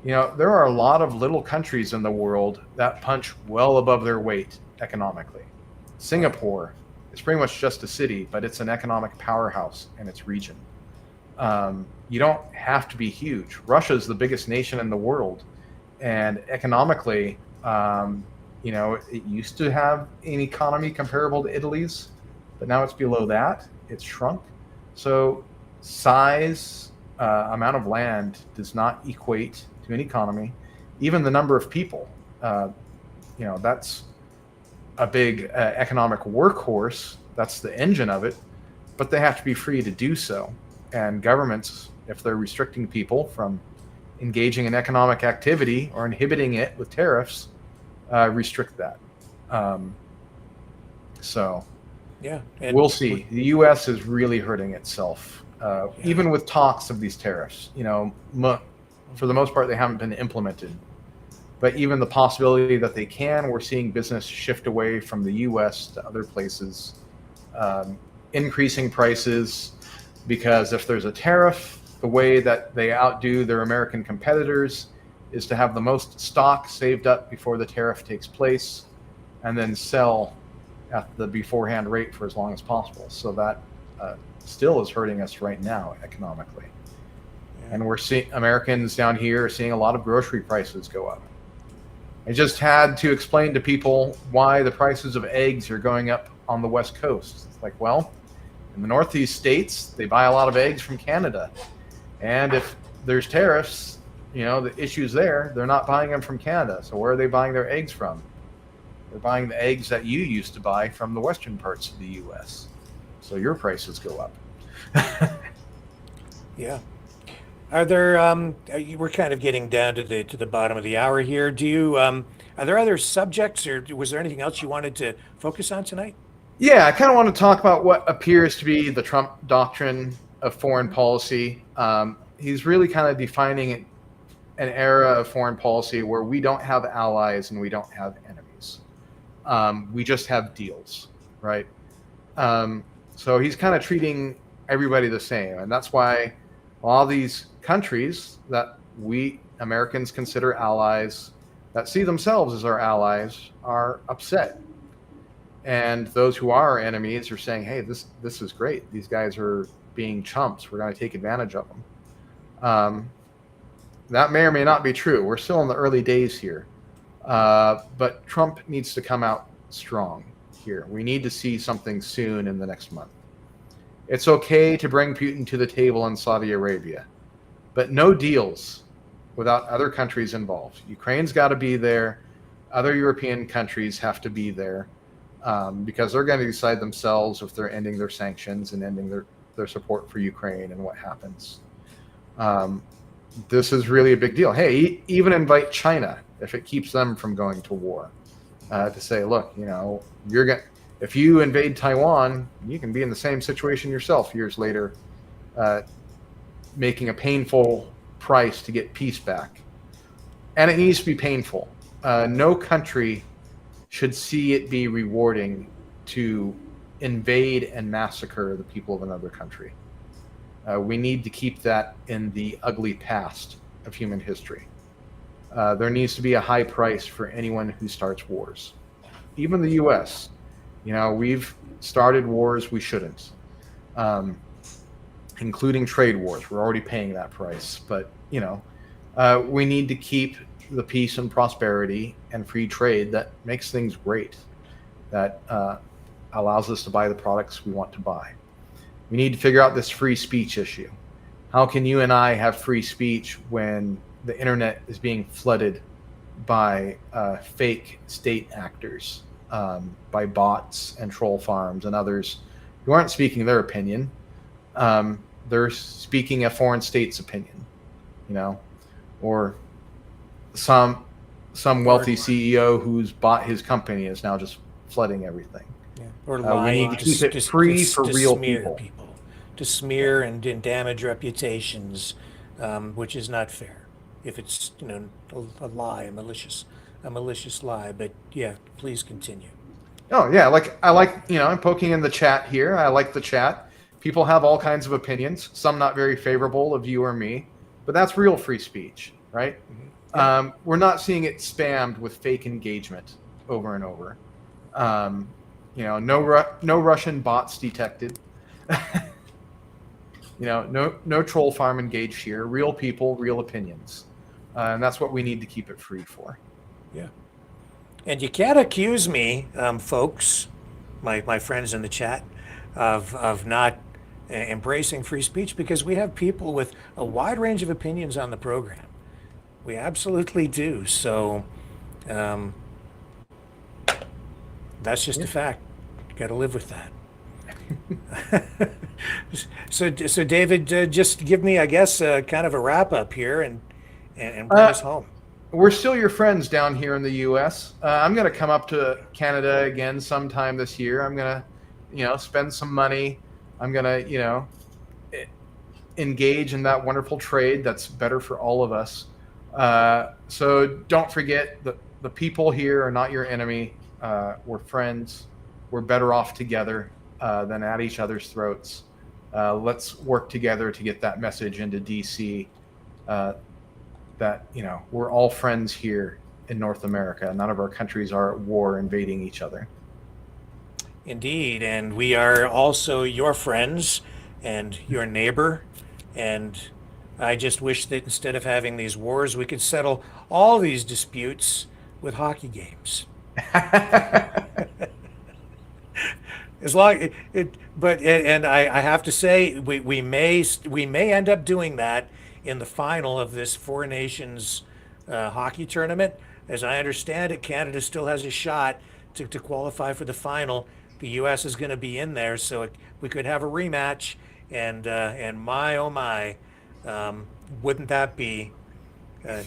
are a lot of little countries in the world that punch well above their weight economically. Singapore is pretty much just a city, but it's an economic powerhouse in its region. You don't have to be huge. Russia is the biggest nation in the world, and economically, it used to have an economy comparable to Italy's, but now it's below that. It's shrunk. So size, amount of land does not equate to an economy. Even the number of people, that's a big economic workhorse. That's the engine of it, but they have to be free to do so. And governments, if they're restricting people from engaging in economic activity or inhibiting it with tariffs, restrict that. Yeah, we'll see. The U.S. is really hurting itself, even with talks of these tariffs. For the most part, they haven't been implemented. But even the possibility that they can, we're seeing business shift away from the U.S. to other places, increasing prices, because if there's a tariff, the way that they outdo their American competitors is to have the most stock saved up before the tariff takes place and then sell at the beforehand rate for as long as possible. So that still is hurting us right now economically. And we're seeing Americans down here are seeing a lot of grocery prices go up. I just had to explain to people why the prices of eggs are going up on the West Coast. It's like, well, in the Northeast states, they buy a lot of eggs from Canada. And if there's tariffs, the issues there, they're not buying them from Canada. So where are they buying their eggs from? They're buying the eggs that you used to buy from the western parts of the U.S. So your prices go up. Yeah. Are there? We're kind of getting down to the bottom of the hour here. Do you? Are there other subjects, or was there anything else you wanted to focus on tonight? Yeah, I kind of want to talk about what appears to be the Trump doctrine of foreign policy. He's really kind of defining an era of foreign policy where we don't have allies and we don't have enemies. We just have deals, right? So he's kind of treating everybody the same, and that's why all these countries that we Americans consider allies, that see themselves as our allies, are upset. And those who are our enemies are saying, hey, this is great. These guys are being chumps. We're going to take advantage of them. That may or may not be true. We're still in the early days here. But Trump needs to come out strong here. We need to see something soon in the next month. It's okay to bring Putin to the table in Saudi Arabia, but no deals without other countries involved. Ukraine's got to be there. Other European countries have to be there because they're going to decide themselves if they're ending their sanctions and ending their support for Ukraine and what happens. This is really a big deal. Hey, even invite China if it keeps them from going to war to say, look, if you invade Taiwan, you can be in the same situation yourself years later, making a painful price to get peace back. And it needs to be painful. No country should see it be rewarding to invade and massacre the people of another country. We need to keep that in the ugly past of human history. There needs to be a high price for anyone who starts wars. Even the U.S., we've started wars we shouldn't, including trade wars. We're already paying that price. But, we need to keep the peace and prosperity and free trade that makes things great, that allows us to buy the products we want to buy. We need to figure out this free speech issue. How can you and I have free speech when the internet is being flooded by fake state actors, by bots and troll farms and others who aren't speaking their opinion? They're speaking a foreign state's opinion, or some wealthy CEO who's bought his company is now just flooding everything. Yeah. Or lying we need to keep it free for real people. To smear and damage reputations, which is not fair. If it's a lie, a malicious lie. But yeah, please continue. Oh yeah, I'm poking in the chat here. I like the chat. People have all kinds of opinions. Some not very favorable of you or me, but that's real free speech, right? Mm-hmm. We're not seeing it spammed with fake engagement over and over. No Russian bots detected. No troll farm engaged here. Real people, real opinions. And that's what we need to keep it free for. Yeah. And you can't accuse me, folks, my friends in the chat, of not embracing free speech, because we have people with a wide range of opinions on the program. We absolutely do. So that's just a fact. Got to live with that. So David, just give me, I guess, kind of a wrap up here and bring us home. We're still your friends down here in the U.S. I'm going to come up to Canada again sometime this year. I'm going to, spend some money. I'm going to, engage in that wonderful trade that's better for all of us. So don't forget the people here are not your enemy. We're friends. We're better off together than at each other's throats. Let's work together to get that message into D.C. That we're all friends here in North America. None of our countries are at war invading each other. Indeed, and we are also your friends and your neighbor. And I just wish that instead of having these wars, we could settle all these disputes with hockey games. As long I have to say we may end up doing that in the final of this Four Nations hockey tournament. As I understand it, Canada still has a shot to qualify for the final. The U.S. is going to be in there, so we could have a rematch. And my oh my, wouldn't that be a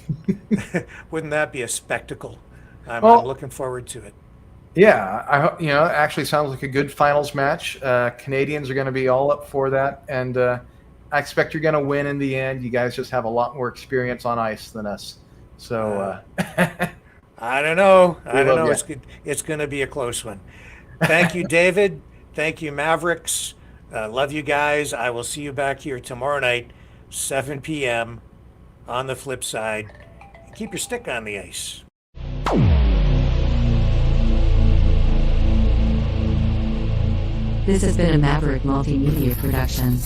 spectacle? I'm looking forward to it. Yeah, it actually sounds like a good finals match. Canadians are going to be all up for that, and I expect you're going to win in the end. You guys just have a lot more experience on ice than us, so I don't know. It's going to be a close one. Thank you, David. Thank you, Mavericks. Love you guys. I will see you back here tomorrow night, 7 p.m. on the flip side. Keep your stick on the ice. This has been a Maverick Multimedia production.